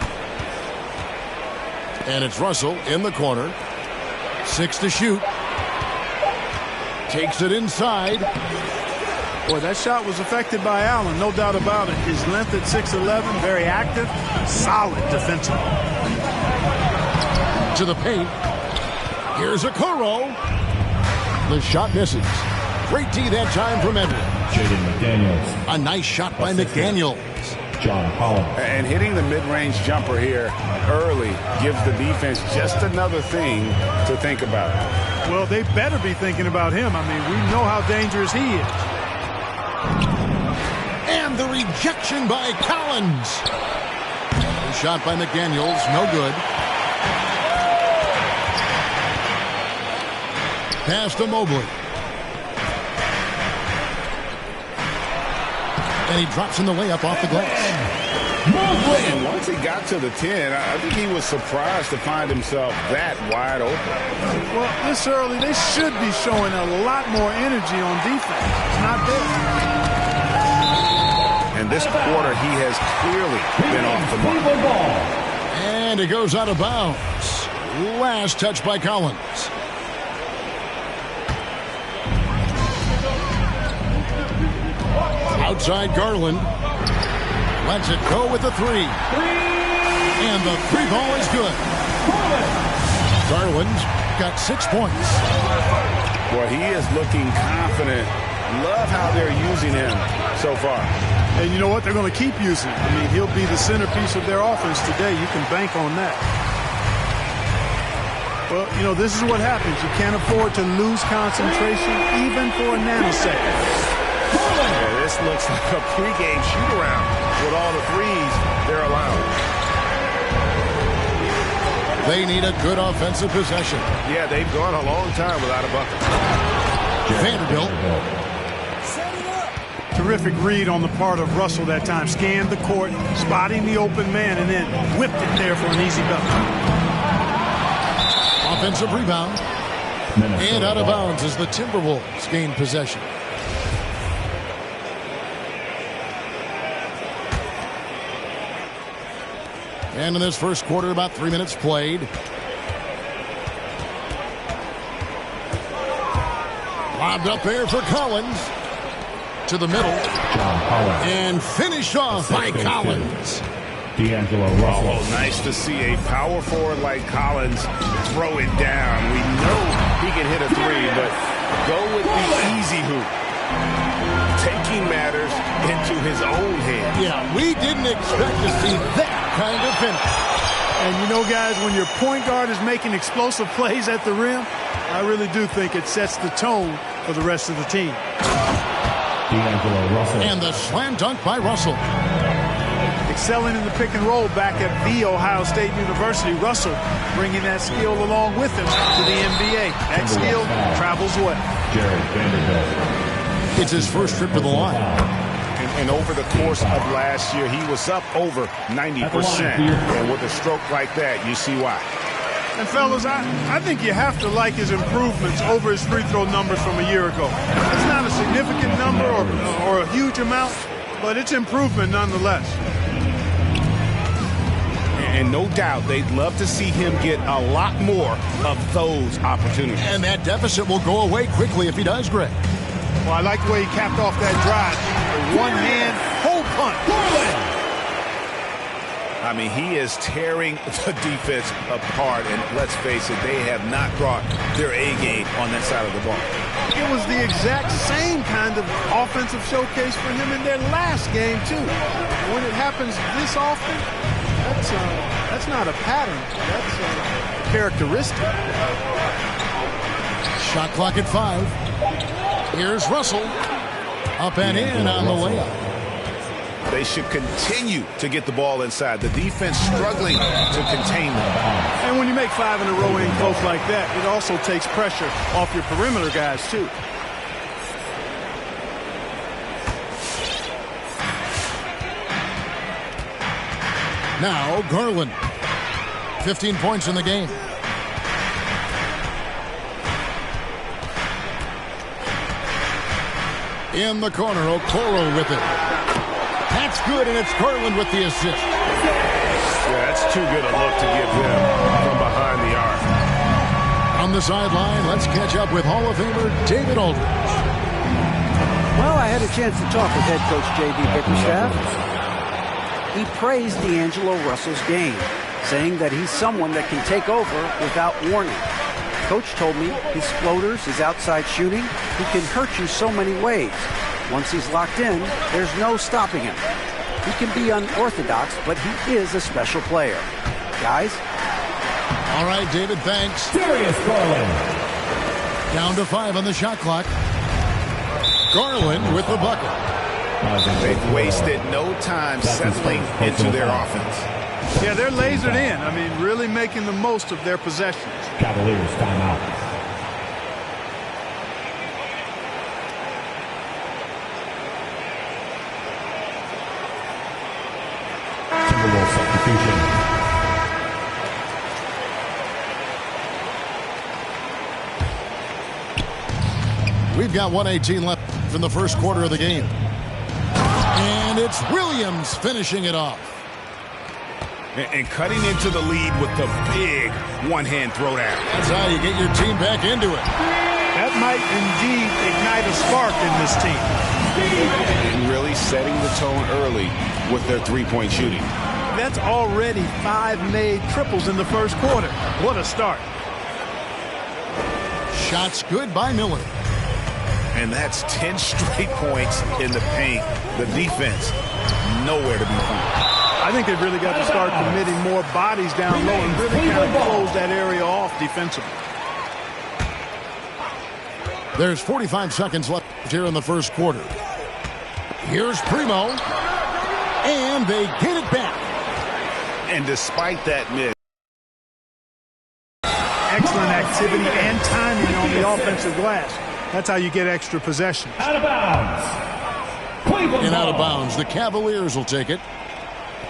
And it's Russell in the corner. 6 to shoot. Takes it inside. Boy, that shot was affected by Allen, no doubt about it. His length at 6'11", very active, solid defensively. To the paint. Here's Okoro. The shot misses. Great D that time from Edwards. Jaden McDaniels. A nice shot by McDaniels. John Collins. And hitting the mid-range jumper here early gives the defense just another thing to think about. Well, they better be thinking about him. I mean, we know how dangerous he is. And the rejection by Collins. The shot by McDaniels, no good. Pass to Mobley. And he drops in the layup off the glass. And once he got to the 10, I think he was surprised to find himself that wide open. Well, this early, they should be showing a lot more energy on defense. It's not there. And this quarter, he has clearly been off the mark. And it goes out of bounds. Last touch by Collins. Outside Garland. Lets it go with the three. And the three ball is good. Garland's got 6 points. Well, he is looking confident. Love how they're using him so far. And you know what? They're going to keep using him. I mean, he'll be the centerpiece of their offense today. You can bank on that. Well, you know, this is what happens. You can't afford to lose concentration even for a nanosecond. Yeah, this looks like a pregame shoot-around with all the threes they're allowing. They need a good offensive possession. Yeah, they've gone a long time without a bucket. Vanderbilt. Terrific read on the part of Russell that time. Scanned the court, spotting the open man, and then whipped it there for an easy bucket. Offensive rebound. And out of bounds as the Timberwolves gain possession. And in this first quarter, about 3 minutes played. Lobbed up there for Collins. To the middle. And finished off by Collins. D'Angelo Russell. Oh, nice to see a power forward like Collins throw it down. We know he can hit a three, but go with the easy hoop. Taking matters into his own hands. Yeah, we didn't expect to see that kind of finish. And you know, guys, when your point guard is making explosive plays at the rim, I really do think it sets the tone for the rest of the team. D'Angelo Russell. And the slam dunk by Russell. Excelling in the pick and roll back at the Ohio State University. Russell bringing that skill along with him to the NBA. That skill travels well. Jared Vanderbilt. It's his first trip to the line. And over the course of last year, he was up over 90%. And with a stroke like that, you see why. And fellas, I think you have to like his improvements over his free throw numbers from a year ago. It's not a significant number or a huge amount, but it's improvement nonetheless. And no doubt they'd love to see him get a lot more of those opportunities. And that deficit will go away quickly if he does, Greg. Well, I like the way he capped off that drive. One hand, whole punt. I mean, he is tearing the defense apart. And let's face it, they have not brought their A game on that side of the ball. It was the exact same kind of offensive showcase for him in their last game, too. When it happens this often, that's not a pattern. That's a characteristic. Shot clock at 5. Here's Russell. Up and in on the layup. They should continue to get the ball inside. The defense struggling to contain them. And when you make 5 in a row in close like that, it also takes pressure off your perimeter guys, too. Now Garland. 15 points in the game. In the corner, Okoro with it. That's good, and it's Garland with the assist. Yeah, that's too good a look to give them from behind the arc. On the sideline, let's catch up with Hall of Famer David Aldridge. Well, I had a chance to talk with head coach J.B. Bickerstaff. He praised D'Angelo Russell's game, saying that he's someone that can take over without warning. Coach told me his floaters, his outside shooting, he can hurt you so many ways. Once he's locked in, there's no stopping him. He can be unorthodox, but he is a special player. Guys? All right, David, thanks. Darius Garland. Down to 5 on the shot clock. Garland with the bucket. They've wasted no time settling into their offense. Yeah, they're lasered in. I mean, really making the most of their possessions. Cavaliers timeout. Timberwolves substitution. We've got 1:18 left in the first quarter of the game. And it's Williams finishing it off. And cutting into the lead with the big one-hand throwdown. That's how you get your team back into it. That might indeed ignite a spark in this team. And really setting the tone early with their three-point shooting. That's already 5 made triples in the first quarter. What a start. Shots good by Miller. And that's 10 straight points in the paint. The defense, nowhere to be found. I think they've really got to start committing more bodies down low and really kind of close that area off defensively. There's 45 seconds left here in the first quarter. Here's Primo. And they get it back. And despite that miss. Excellent activity and timing on the offensive glass. That's how you get extra possession. Out of bounds. Cleveland and out of bounds. The Cavaliers will take it.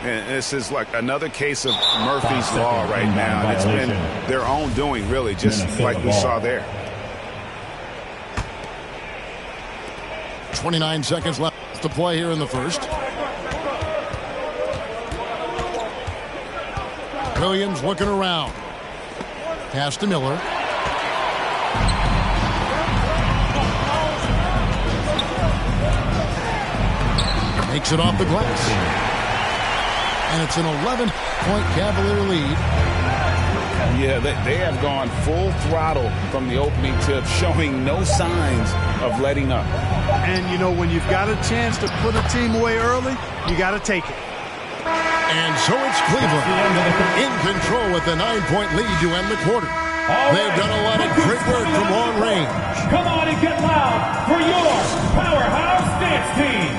And this is like another case of Murphy's Law right now. And it's been their own doing, really, just like we saw there. 29 seconds left to play here in the first. Williams looking around. Pass to Miller. Makes it off the glass. And it's an 11-point Cavalier lead. Yeah, they have gone full throttle from the opening tip, showing no signs of letting up. And, you know, when you've got a chance to put a team away early, you got to take it. And so it's Cleveland in control with a 9-point lead to end the quarter. They've done a lot of great work from long range. Come on and get loud for your Powerhouse Dance Team.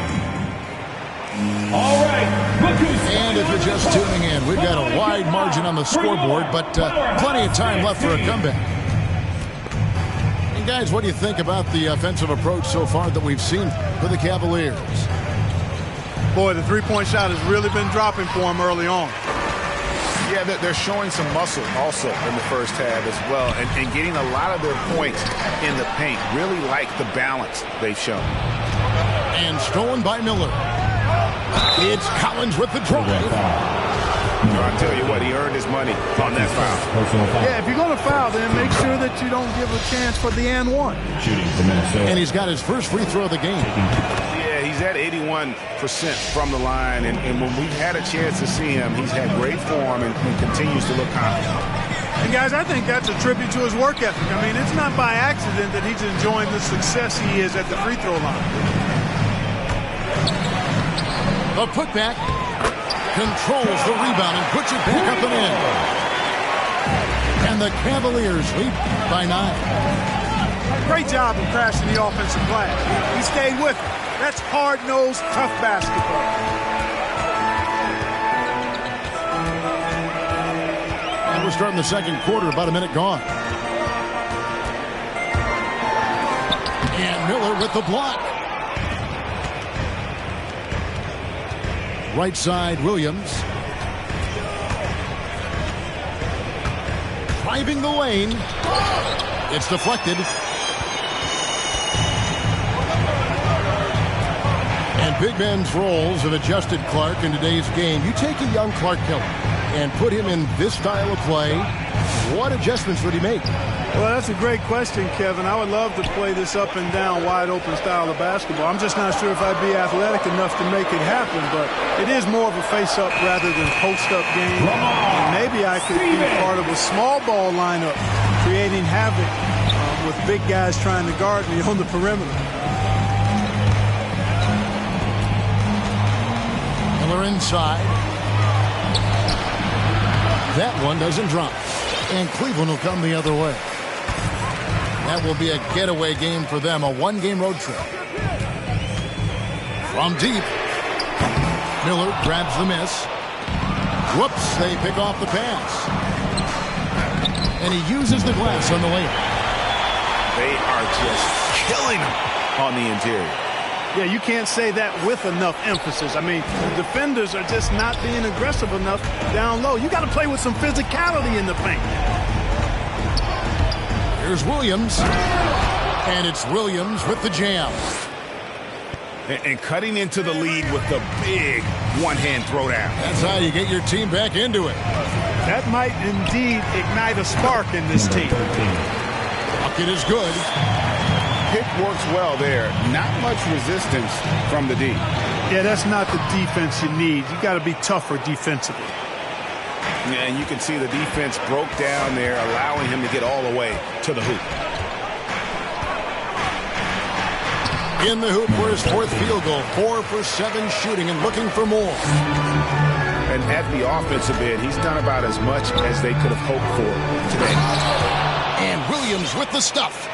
All right. And if you're just tuning in, we've got a wide margin on the scoreboard, but plenty of time left for a comeback. And guys, what do you think about the offensive approach so far that we've seen for the Cavaliers? Boy, the three-point shot has really been dropping for them early on. Yeah, they're showing some muscle also in the first half as well, and getting a lot of their points in the paint. Really like the balance they've shown. And stolen by Miller. It's Collins with the drive. I'll tell you what, he earned his money on that foul. Yeah, if you're going to foul, then make sure that you don't give a chance for the and one. Shooting for Minnesota. And he's got his first free throw of the game. Yeah, he's at 81% from the line, and when we've had a chance to see him, he's had great form and continues to look confident. And guys, I think that's a tribute to his work ethic. I mean, it's not by accident that he's enjoying the success he is at the free throw line. The putback controls the rebound and puts it back up and in. And the Cavaliers lead by 9. Great job of crashing the offensive glass. He stayed with it. That's hard-nosed, tough basketball. And we're starting the second quarter, about a minute gone. And Miller with the block. Right side, Williams. Driving the lane. It's deflected. And big men's roles have adjusted Clark in today's game. You take a young Clark Keller and put him in this style of play, what adjustments would he make? Well, that's a great question, Kevin. I would love to play this up and down, wide open style of basketball. I'm just not sure if I'd be athletic enough to make it happen, but it is more of a face-up rather than post-up game. And maybe I could be part of a small ball lineup, creating havoc with big guys trying to guard me on the perimeter. Miller inside. That one doesn't drop. And Cleveland will come the other way. That will be a getaway game for them, a one-game road trip. From deep, Miller grabs the miss. Whoops, they pick off the pass. And he uses the glass on the layup. They are just killing him on the interior. Yeah, you can't say that with enough emphasis. I mean, the defenders are just not being aggressive enough down low. You got to play with some physicality in the paint. Here's Williams. And it's Williams with the jam. And cutting into the lead with the big one-hand throwdown. That's how you get your team back into it. That might indeed ignite a spark in this team. Bucket is good. Pick works well there. Not much resistance from the D. Yeah, that's not the defense you need. You got to be tougher defensively. Yeah, and you can see the defense broke down there, allowing him to get all the way to the hoop. In the hoop for his 4th field goal. 4 for 7 shooting and looking for more. And at the offensive end, he's done about as much as they could have hoped for today. And Williams with the stuff.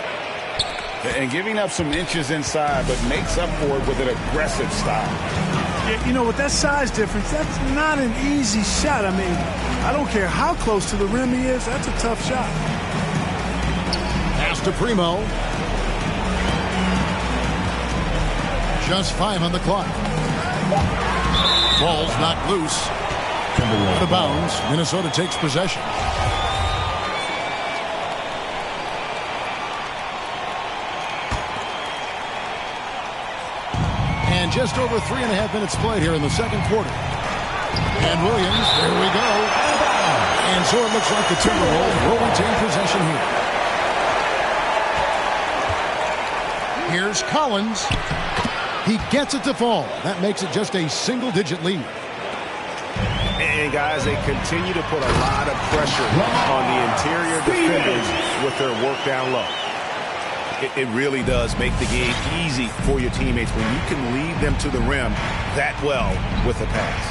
And giving up some inches inside, but makes up for it with an aggressive style. Yeah, you know, with that size difference, that's not an easy shot. I mean, I don't care how close to the rim he is. That's a tough shot. Pass to Primo. Just 5 on the clock. Ball's knocked loose. Out of bounds. Minnesota takes possession. And just over 3.5 minutes played here in the second quarter. And Williams, there we go. And so it looks like the Timberwolves will retain possession here. Here's Collins. He gets it to fall. That makes it just a single-digit lead. And, guys, they continue to put a lot of pressure on the interior defenders with their work down low. It really does make the game easy for your teammates when you can lead them to the rim that well with a pass.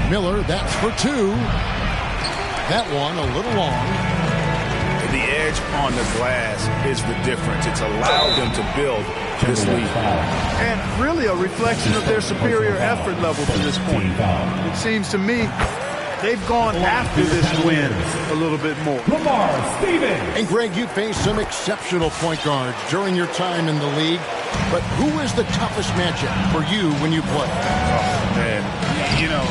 Miller, that's for 2. That one a little long. The edge on the glass is the difference. It's allowed them to build this lead. And really a reflection of their superior effort level to this point. It seems to me they've gone after this win a little bit more. Lamar Stevens. And Greg, you faced some exceptional point guards during your time in the league. But who is the toughest matchup for you when you play? Oh, man. You know,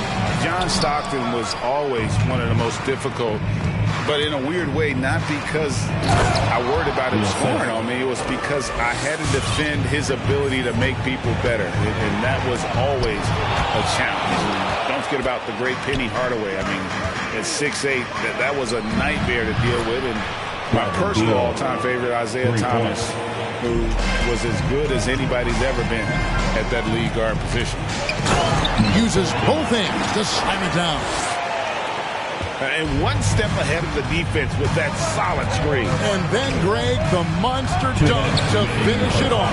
John Stockton was always one of the most difficult, but in a weird way, not because I worried about him scoring on me. It was because I had to defend his ability to make people better. And that was always a challenge. And don't forget about the great Penny Hardaway. I mean, at 6'8", that was a nightmare to deal with. And my personal all-time favorite, Isaiah Thomas, who was as good as anybody's ever been at that lead guard position. Uses both hands to slam it down. And one step ahead of the defense with that solid screen. And then, Greg, the monster dunk to finish it off.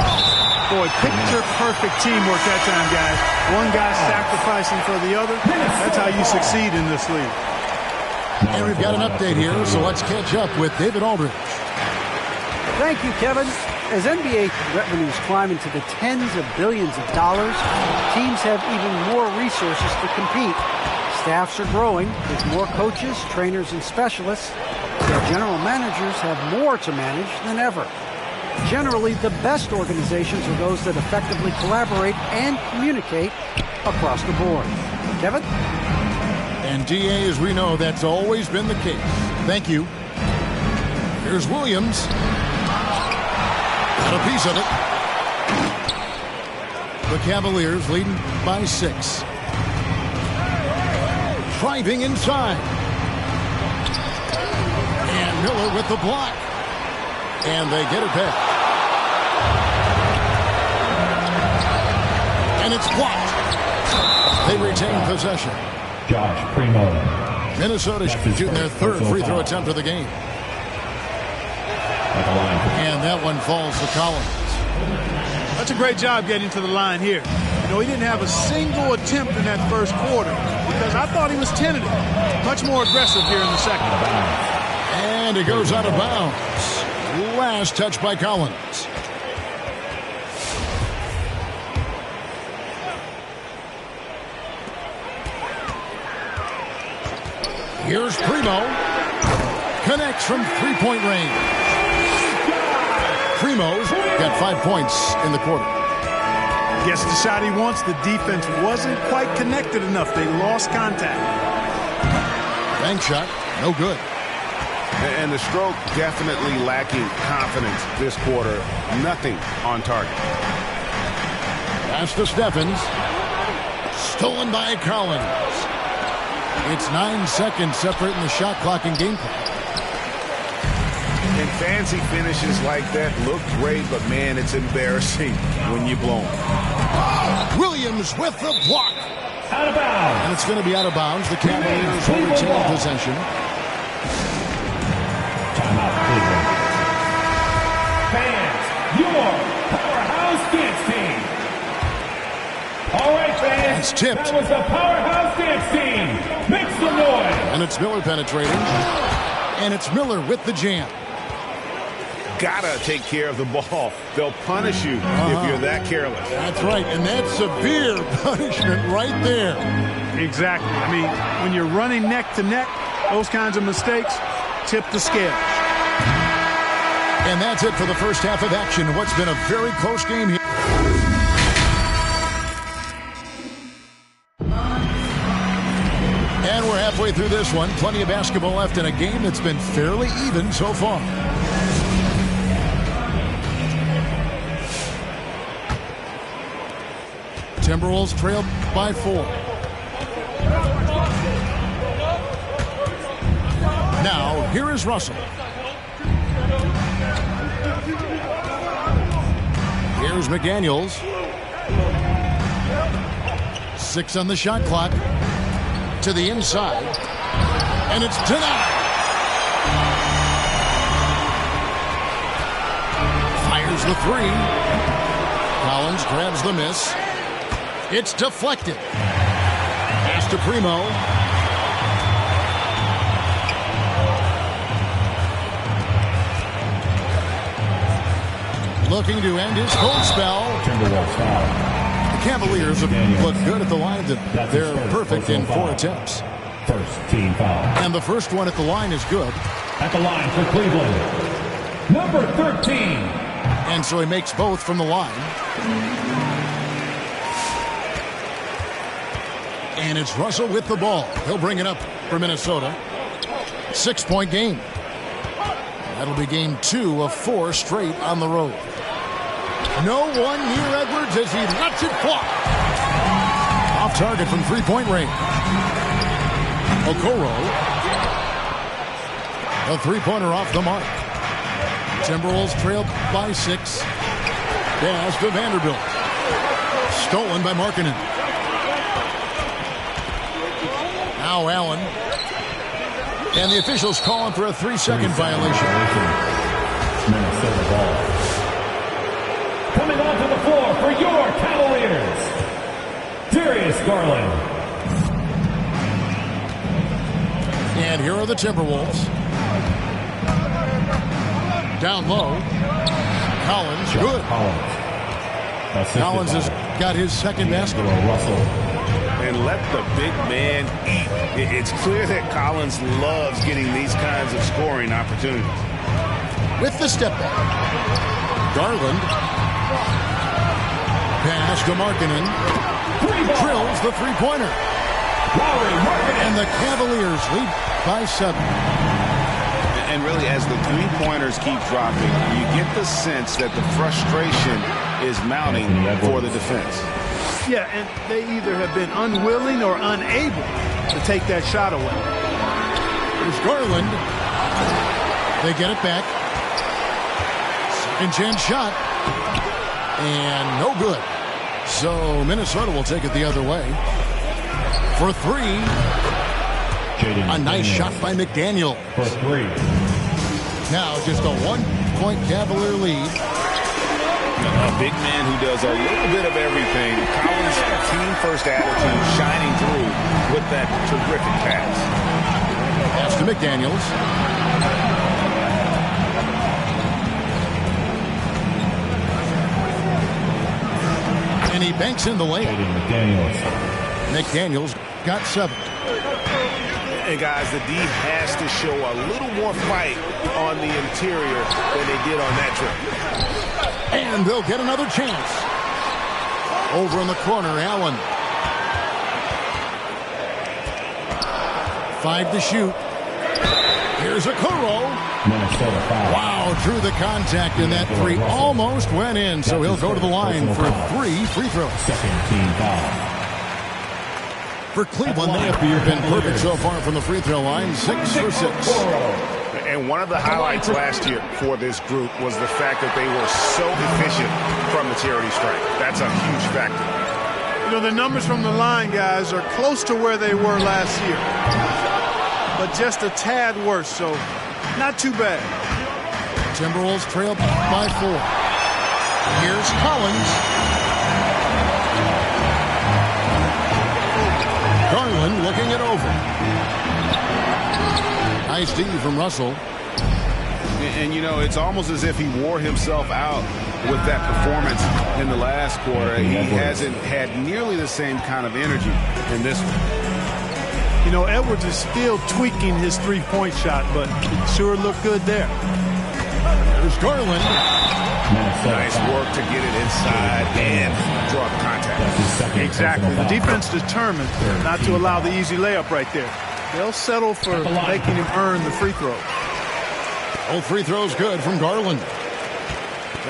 Boy, picture-perfect teamwork that time, guys. One guy sacrificing for the other. That's how you succeed in this league. And we've got an update here, so let's catch up with David Aldridge. Thank you, Kevin. As NBA revenues climb into the tens of billions of dollars, teams have even more resources to compete. Staffs are growing with more coaches, trainers, and specialists. Their general managers have more to manage than ever. Generally, the best organizations are those that effectively collaborate and communicate across the board. Kevin? And DA, as we know, that's always been the case. Thank you. Here's Williams. Got a piece of it. The Cavaliers leading by 6. Driving inside. And Miller with the block. And they get it back. And it's blocked. They retain possession. Josh Primo. Minnesota shooting their 3rd free throw attempt of the game. And that one falls to Collins. That's a great job getting to the line here. You know, he didn't have a single attempt in that first quarter because I thought he was tentative. Much more aggressive here in the second. And it goes out of bounds. Last touch by Collins. Here's Primo. Connects from 3-point range. Primo's got 5 points in the quarter. Gets the shot he wants. The defense wasn't quite connected enough. They lost contact. Bank shot, no good. And the stroke definitely lacking confidence this quarter. Nothing on target. Pass to Stephens. Stolen by Collins. It's 9 seconds separating the shot clock and game clock. And fancy finishes like that look great, but, man, it's embarrassing when you blow them. Williams with the block. Out of bounds. And it's going to be out of bounds. The Cavaliers will retain possession. Timeout, Cleveland. Fans, your Dance Team. All right, fans. It's tipped. That was the Powerhouse Dance Team. Make some noise. And it's Miller penetrating. And it's Miller with the jam. Gotta take care of the ball. They'll punish you if you're that careless. That's right, and that's severe punishment right there. Exactly. I mean, when you're running neck to neck, those kinds of mistakes tip the scale. And that's it for the first half of action. What's been a very close game here. And we're halfway through this one. Plenty of basketball left in a game that's been fairly even so far. Timberwolves trailed by 4. Now, here is Russell. Here's McDaniels. 6 on the shot clock. To the inside. And it's denied. Fires the 3. Collins grabs the miss. It's deflected. Pass to Primo. Looking to end his cold spell. The Cavaliers have looked good at the line. They're perfect in 4 attempts. First team foul. And the first one at the line is good. At the line for Cleveland, number 13. And so he makes both from the line. And it's Russell with the ball. He'll bring it up for Minnesota. 6-point game. That'll be game 2 of 4 straight on the road. No one near Edwards as he lets it fly. Off target from 3-point range. Okoro. A 3-pointer off the mark. Timberwolves trailed by 6. Pass to Vanderbilt. Stolen by Markkanen. Now Allen. And the officials calling for a 3-second violation. Minnesota ball. Coming onto the floor for your Cavaliers, Darius Garland. And here are the Timberwolves. Down low. Collins, good. Collins has got his second basket. And let the big man eat. It's clear that Collins loves getting these kinds of scoring opportunities. With the step back. Garland. Pass to Markkanen. Drills the 3-pointer. And the Cavaliers lead by 7. And really, as the 3-pointers keep dropping, you get the sense that the frustration is mounting for the defense. Yeah, and they either have been unwilling or unable to take that shot away. There's Garland. They get it back. Second chance shot. And no good. So Minnesota will take it the other way. For 3. A nice shot by McDaniel. For 3. Now just a 1-point Cavalier lead. A big man who does a little bit of everything. Collins' team-first attitude shining through with that terrific pass. Pass to McDaniels. And he banks in the lane. McDaniels got 7. And guys, the D has to show a little more fight on the interior than they did on that trip. And they'll get another chance. Over in the corner, Allen. 5 to shoot. Here's Okoro. Minnesota foul. Wow, drew the contact, and that 3 almost went in, so he'll go to the line for 3 free throws. Second team foul. For Cleveland, they have been perfect so far from the free throw line, 6 for 6. And one of the highlights last year for this group was the fact that they were so efficient from the charity stripe. That's a huge factor. You know, the numbers from the line, guys, are close to where they were last year. But just a tad worse, so not too bad. Timberwolves trail by 4. Here's Collins. Garland looking it over. Nice D from Russell. And, you know, it's almost as if he wore himself out with that performance in the last quarter. He hasn't had nearly the same kind of energy in this one. You know, Edwards is still tweaking his three-point shot, but it sure looked good there. There's Garland. Nice work to get it inside and draw the contact. Exactly. The defense determined not to allow the easy layup right there. They'll settle for making him earn the free throw. Both free throws good from Garland.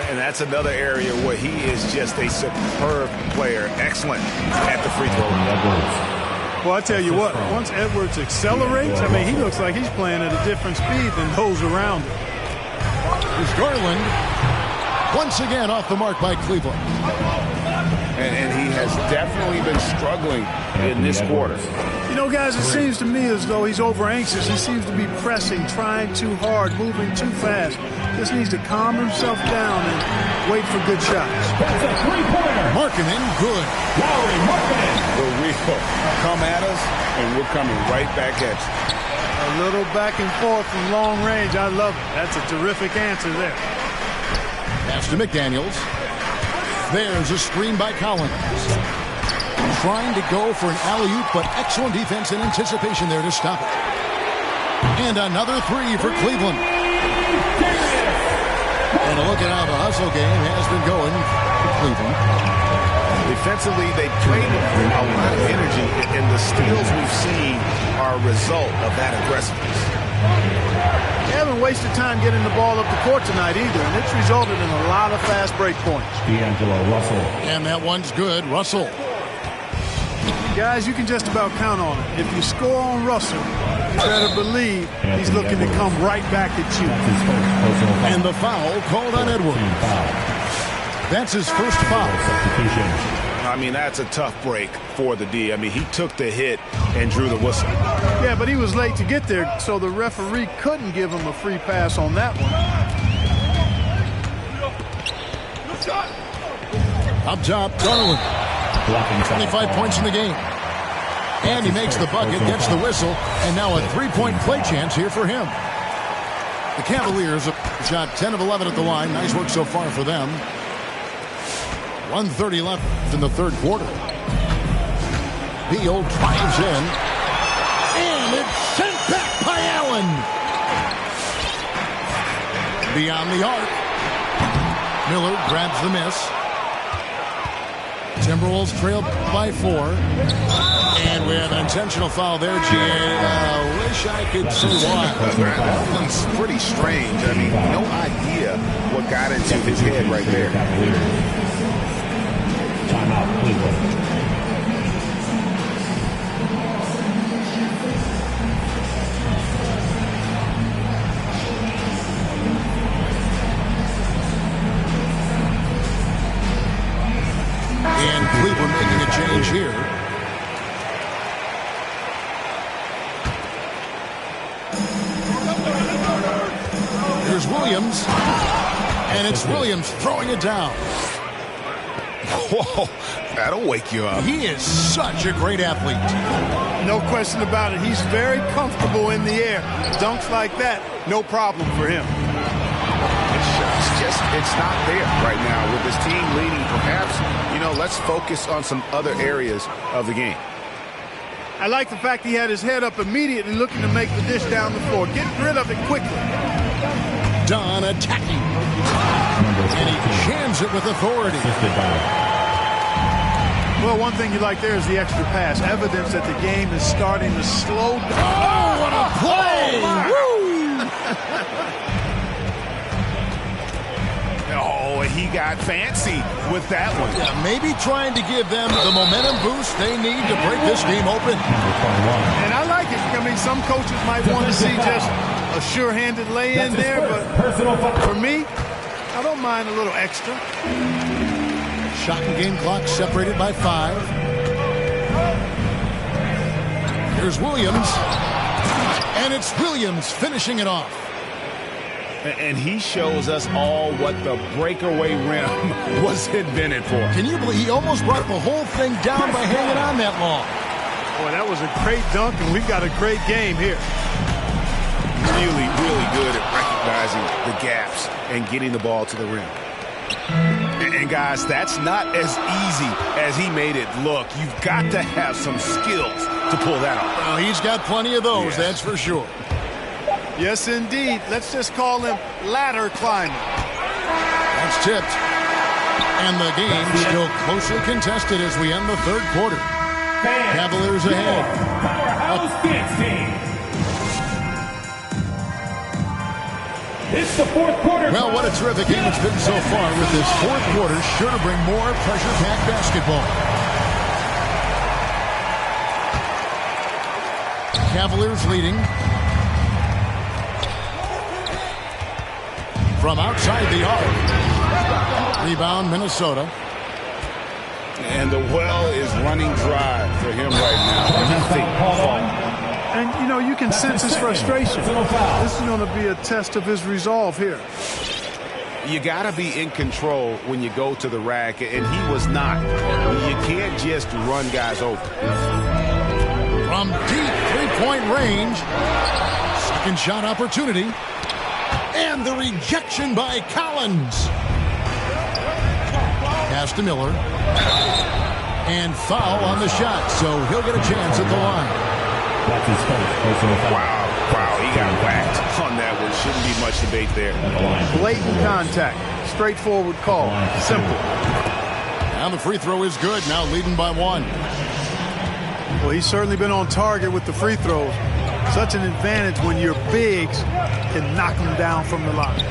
And that's another area where he is just a superb player. Excellent at the free throw. Well, I tell you what, once Edwards accelerates, I mean, he looks like he's playing at a different speed than those around him. Here's Garland. Once again off the mark by Cleveland. And he has definitely been struggling in this quarter. You know, guys, it seems to me as though he's over-anxious. He seems to be pressing, trying too hard, moving too fast. Just needs to calm himself down and wait for good shots. That's a three-pointer. Markkanen, good. Lauri Markkanen. The real come at us, and we're coming right back at you. A little back and forth from long range. I love it. That's a terrific answer there. Pass to McDaniels. There's a screen by Collins. Trying to go for an alley-oop, but excellent defense and anticipation there to stop it. And another three for Cleveland. And a look at how the hustle game has been going for Cleveland. Defensively, they played with a lot of energy, and the steals we've seen are a result of that aggressiveness. They haven't wasted time getting the ball up the court tonight either, and it's resulted in a lot of fast break points. D'Angelo Russell. And that one's good. Russell. Guys, you can just about count on it. If you score on Russell, you better believe he's looking to come right back at you. And the foul called on Edwards. That's his first foul. I mean, that's a tough break for the D. I mean, he took the hit and drew the whistle. Yeah, but he was late to get there, so the referee couldn't give him a free pass on that one. Up top, Garland. 25 points in the game. And he makes the bucket, gets the whistle, and now a three-point play chance here for him. The Cavaliers have shot 10 of 11 at the line. Nice work so far for them. 1:30 left in the third quarter. Beal drives in. And it's sent back by Allen. Beyond the arc. Miller grabs the miss. Timberwolves trail by 4. And we have an intentional foul there, G.A. Wish I could say why. That one's pretty strange. I mean, no idea what got into his head right there. Timeout, Cleveland. And Cleveland making a change here. Here's Williams. And it's Williams throwing it down. Whoa, that'll wake you up. He is such a great athlete. No question about it. He's very comfortable in the air. Dunks like that, no problem for him. It's not there right now with this team leading. Perhaps, you know, let's focus on some other areas of the game. I like the fact he had his head up immediately looking to make the dish down the floor. Get rid of it quickly. Don attacking. And he jams it with authority. Well, one thing you like there is the extra pass. Evidence that the game is starting to slow down. Oh, what a play! Oh, he got fancy with that one. Yeah, maybe trying to give them the momentum boost they need to break this game open. And I like it. I mean, some coaches might want to see just a sure-handed lay-in there, but for me, I don't mind a little extra. Shot and game clock separated by 5. Here's Williams. And it's Williams finishing it off. And he shows us all what the breakaway rim was invented for. Can you believe he almost brought the whole thing down by hanging on that long? Boy, that was a great dunk, and we've got a great game here. Really, really good at recognizing the gaps and getting the ball to the rim. And guys, that's not as easy as he made it look. You've got to have some skills to pull that off. Well, he's got plenty of those, that's for sure. Yes, indeed. Let's just call him ladder climbing. That's tipped. And the game still closely contested as we end the third quarter. Cavaliers ahead. Powerhouse Phoenix team. It's the fourth quarter. Well, what a terrific game it's been so far, with this fourth quarter sure to bring more pressure-packed basketball. Cavaliers leading. From outside the arc. Rebound, Minnesota. And the well is running dry for him right now. And, you know, you can sense his frustration. This is going to be a test of his resolve here. You got to be in control when you go to the rack, and he was not. You can't just run guys over. From deep three-point range. Second shot opportunity. And the rejection by Collins. Pass to Miller. And foul on the shot, so he'll get a chance at the line. That's his first. Wow, he got whacked on that one. Shouldn't be much debate there. Blatant contact. Straightforward call. Simple. And the free throw is good, now leading by one. Well, he's certainly been on target with the free throws. Such an advantage when your bigs can knock them down from the line.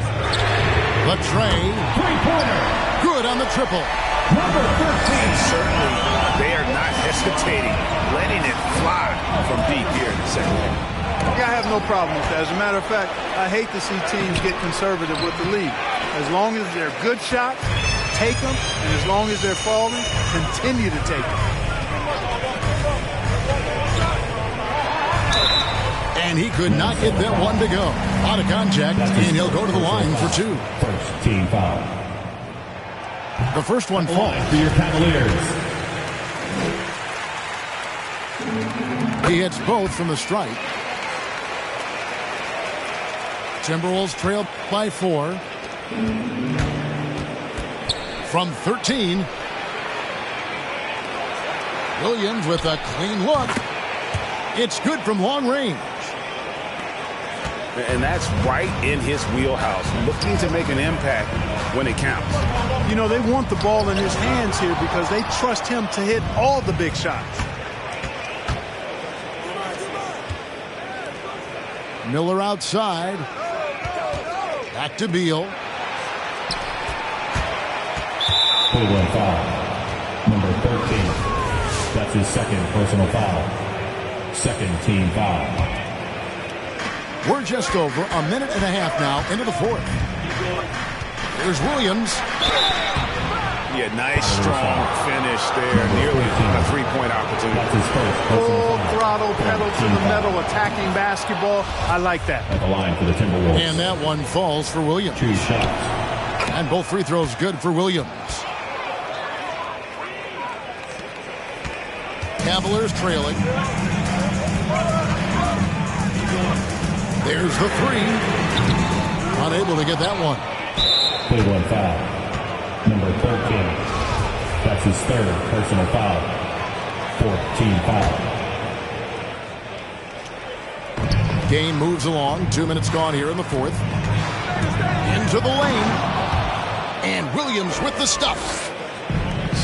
Latrey. Three-pointer. Good on the triple. Number 13. Certainly, they are not hesitating, letting it fly from deep here in the second half. Yeah, I have no problem with that. As a matter of fact, I hate to see teams get conservative with the lead. As long as they're good shots, take them. And as long as they're falling, continue to take them. And he could not get that one to go. Out of contact, and he'll go to the line for two. First team foul. The first one falls. For your Cavaliers. He hits both from the strike. Timberwolves trail by 4. From 13. Williams with a clean look. It's good from long range. And that's right in his wheelhouse, looking to make an impact when it counts. You know, they want the ball in his hands here because they trust him to hit all the big shots. Miller outside. Back to Beal. One foul. Number 13. That's his second personal foul. Second team foul. We're just over a minute and a half now into the fourth. There's Williams. Yeah, nice, strong finish there. Nearly a three-point opportunity. Full throttle, pedal to the metal, attacking basketball. I like that. At the line for the Timberwolves. And that one falls for Williams. 2 shots. And both free throws good for Williams. Cavaliers trailing. There's the three. Unable to get that one. Cleveland foul. Number 13. That's his third personal foul. 4-team foul. Game moves along. 2 minutes gone here in the fourth. Into the lane. And Williams with the stuff.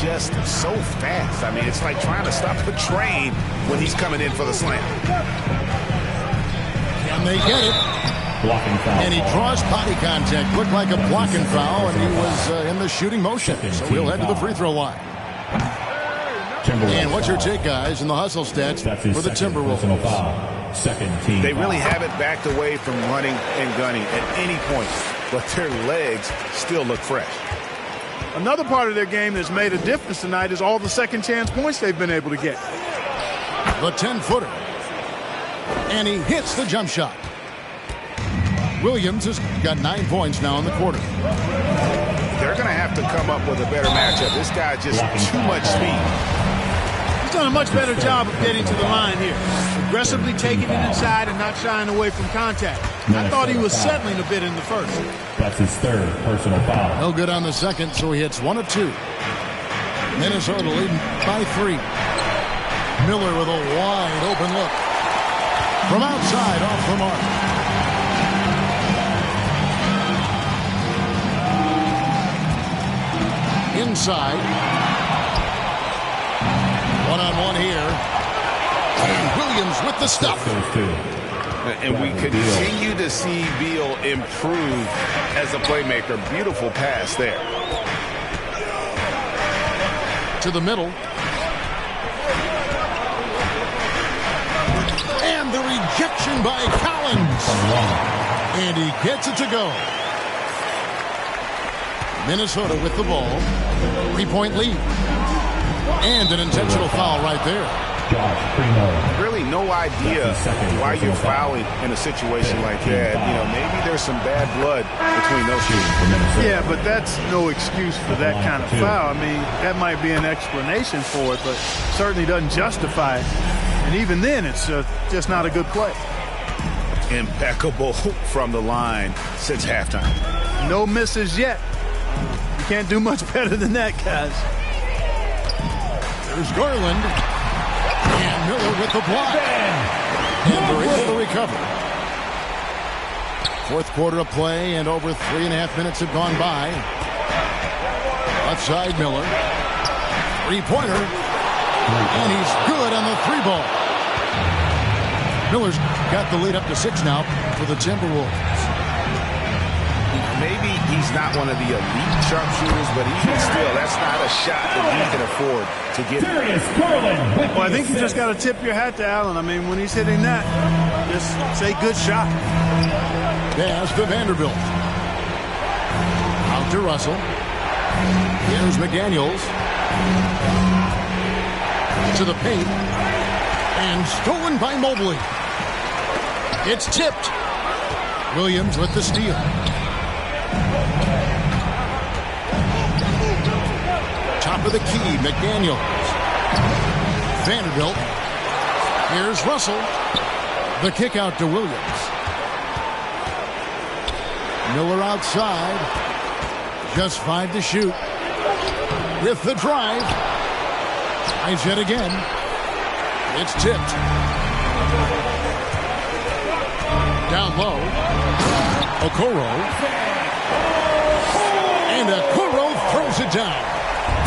Just so fast. I mean, it's like trying to stop the train when he's coming in for the slam. Can they get it? Blocking foul. And he draws body contact. Looked like a blocking foul, and he was in the shooting motion. So he'll head to the free throw line. And what's your take, guys, in the hustle stats for the Timberwolves? Second team. They really haven't backed away from running and gunning at any point, but their legs still look fresh. Another part of their game that's made a difference tonight is all the second chance points they've been able to get. The 10-footer. And he hits the jump shot. Williams has got 9 points now in the quarter. They're going to have to come up with a better matchup. This guy just too much speed. He's done a much better job of getting to the line here. Aggressively taking it inside and not shying away from contact. I thought he was settling a bit in the first. That's his third personal foul. No good on the second, so he hits 1 of 2. Minnesota leading by 3. Miller with a wide open look. From outside, off the mark. Inside. One-on-one here. And Williams with the stuff. And we continue to see Beal improve as a playmaker. Beautiful pass there. To the middle. And the rejection by Collins. And he gets it to go. Minnesota with the ball. 3-point lead. And an intentional foul right there. Really no idea why you're fouling in a situation like that. You know, maybe there's some bad blood between those two. Yeah, but that's no excuse for that kind of foul. I mean, that might be an explanation for it, but certainly doesn't justify it. And even then, it's just not a good play. Impeccable from the line since halftime. No misses yet. You can't do much better than that, guys. There's Garland. And Miller with the block. And they're able to recover. Fourth quarter of play, and over 3.5 minutes have gone by. Outside Miller. Three-pointer. And he's good on the 3-ball. Miller's got the lead up to 6 now for the Timberwolves. Maybe he's not one of the elite sharpshooters, but even still, that's not a shot that he can afford to get. Well, I think you just got to tip your hat to Allen. I mean, when he's hitting that, just say good shot. Pass to Vanderbilt. Out to Russell. Here's McDaniels. To the paint. And stolen by Mobley. It's tipped. Williams with the steal. Top of the key, McDaniels. Vanderbilt. Here's Russell. The kick out to Williams. Miller outside. Just 5 to shoot. With the drive. Tries yet again. It's tipped. Down low. Okoro. And Okoro throws it down.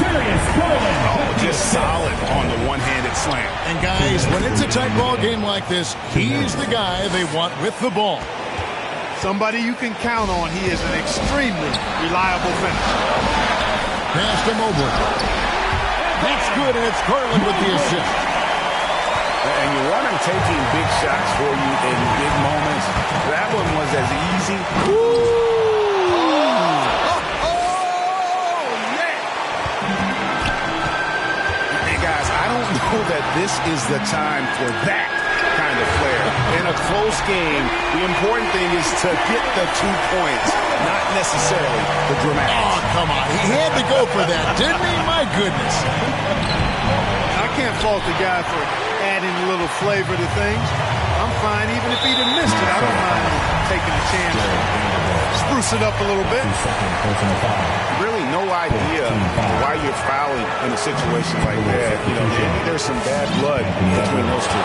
Oh, just solid on the one-handed slam. And guys, when it's a tight ball game like this, he's the guy they want with the ball. Somebody you can count on. He is an extremely reliable finisher. Pass to Mobley. That's good, and it's Garland with the assist. And you want him taking big shots for you in big moments. That one was as easy. Know that this is the time for that kind of flair. In a close game, the important thing is to get the 2 points, not necessarily the dramatic. Oh, come on. He had to go for that, didn't he? My goodness. I can't fault the guy for adding a little flavor to things. I'm fine even if he'd have missed it. I don't mind taking a chance. Spruce it up a little bit. Really no idea why you're fouling in a situation like that. You know, maybe there's some bad blood between those two.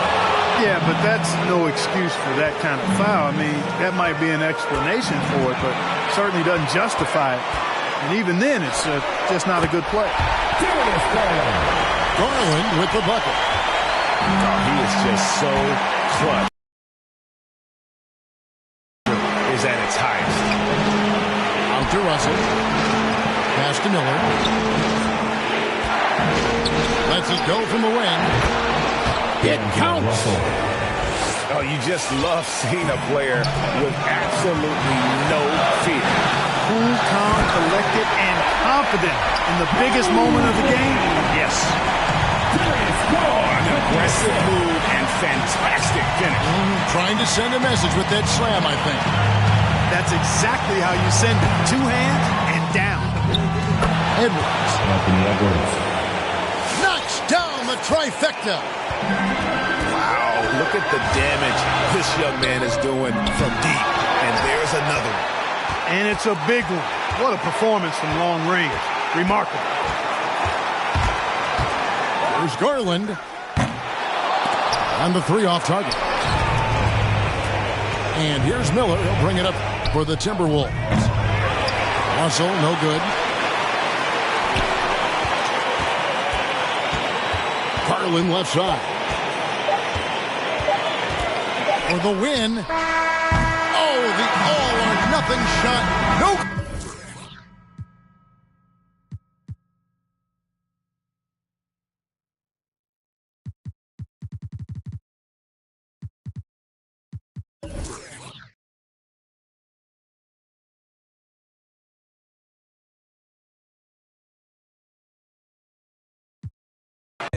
Yeah, but that's no excuse for that kind of foul. I mean, that might be an explanation for it, but certainly doesn't justify it. And even then, it's just not a good play. Garland with the bucket. He is just so clutch. Is at its highest. Out to Russell. Pass to Miller. Lets it go from the wing. It counts. Oh, you just love seeing a player with absolutely no fear. Cool, calm, collected, and confident in the biggest moment of the game. Yes. An aggressive move and fantastic finish. Trying to send a message with that slam, I think. That's exactly how you send it. 2 hands and down. Edwards. Knocks down the trifecta. Wow, look at the damage this young man is doing from deep. And there's another one. And it's a big one. What a performance from long range. Remarkable. There's Garland. And the 3 off target. And here's Miller. He'll bring it up for the Timberwolves. Russell, no good. Garland left side. For the win. Oh, the all-or-nothing shot. Nope.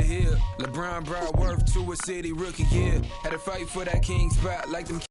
Here, LeBron brought worth to a city rookie year. Had to fight for that king spot like them.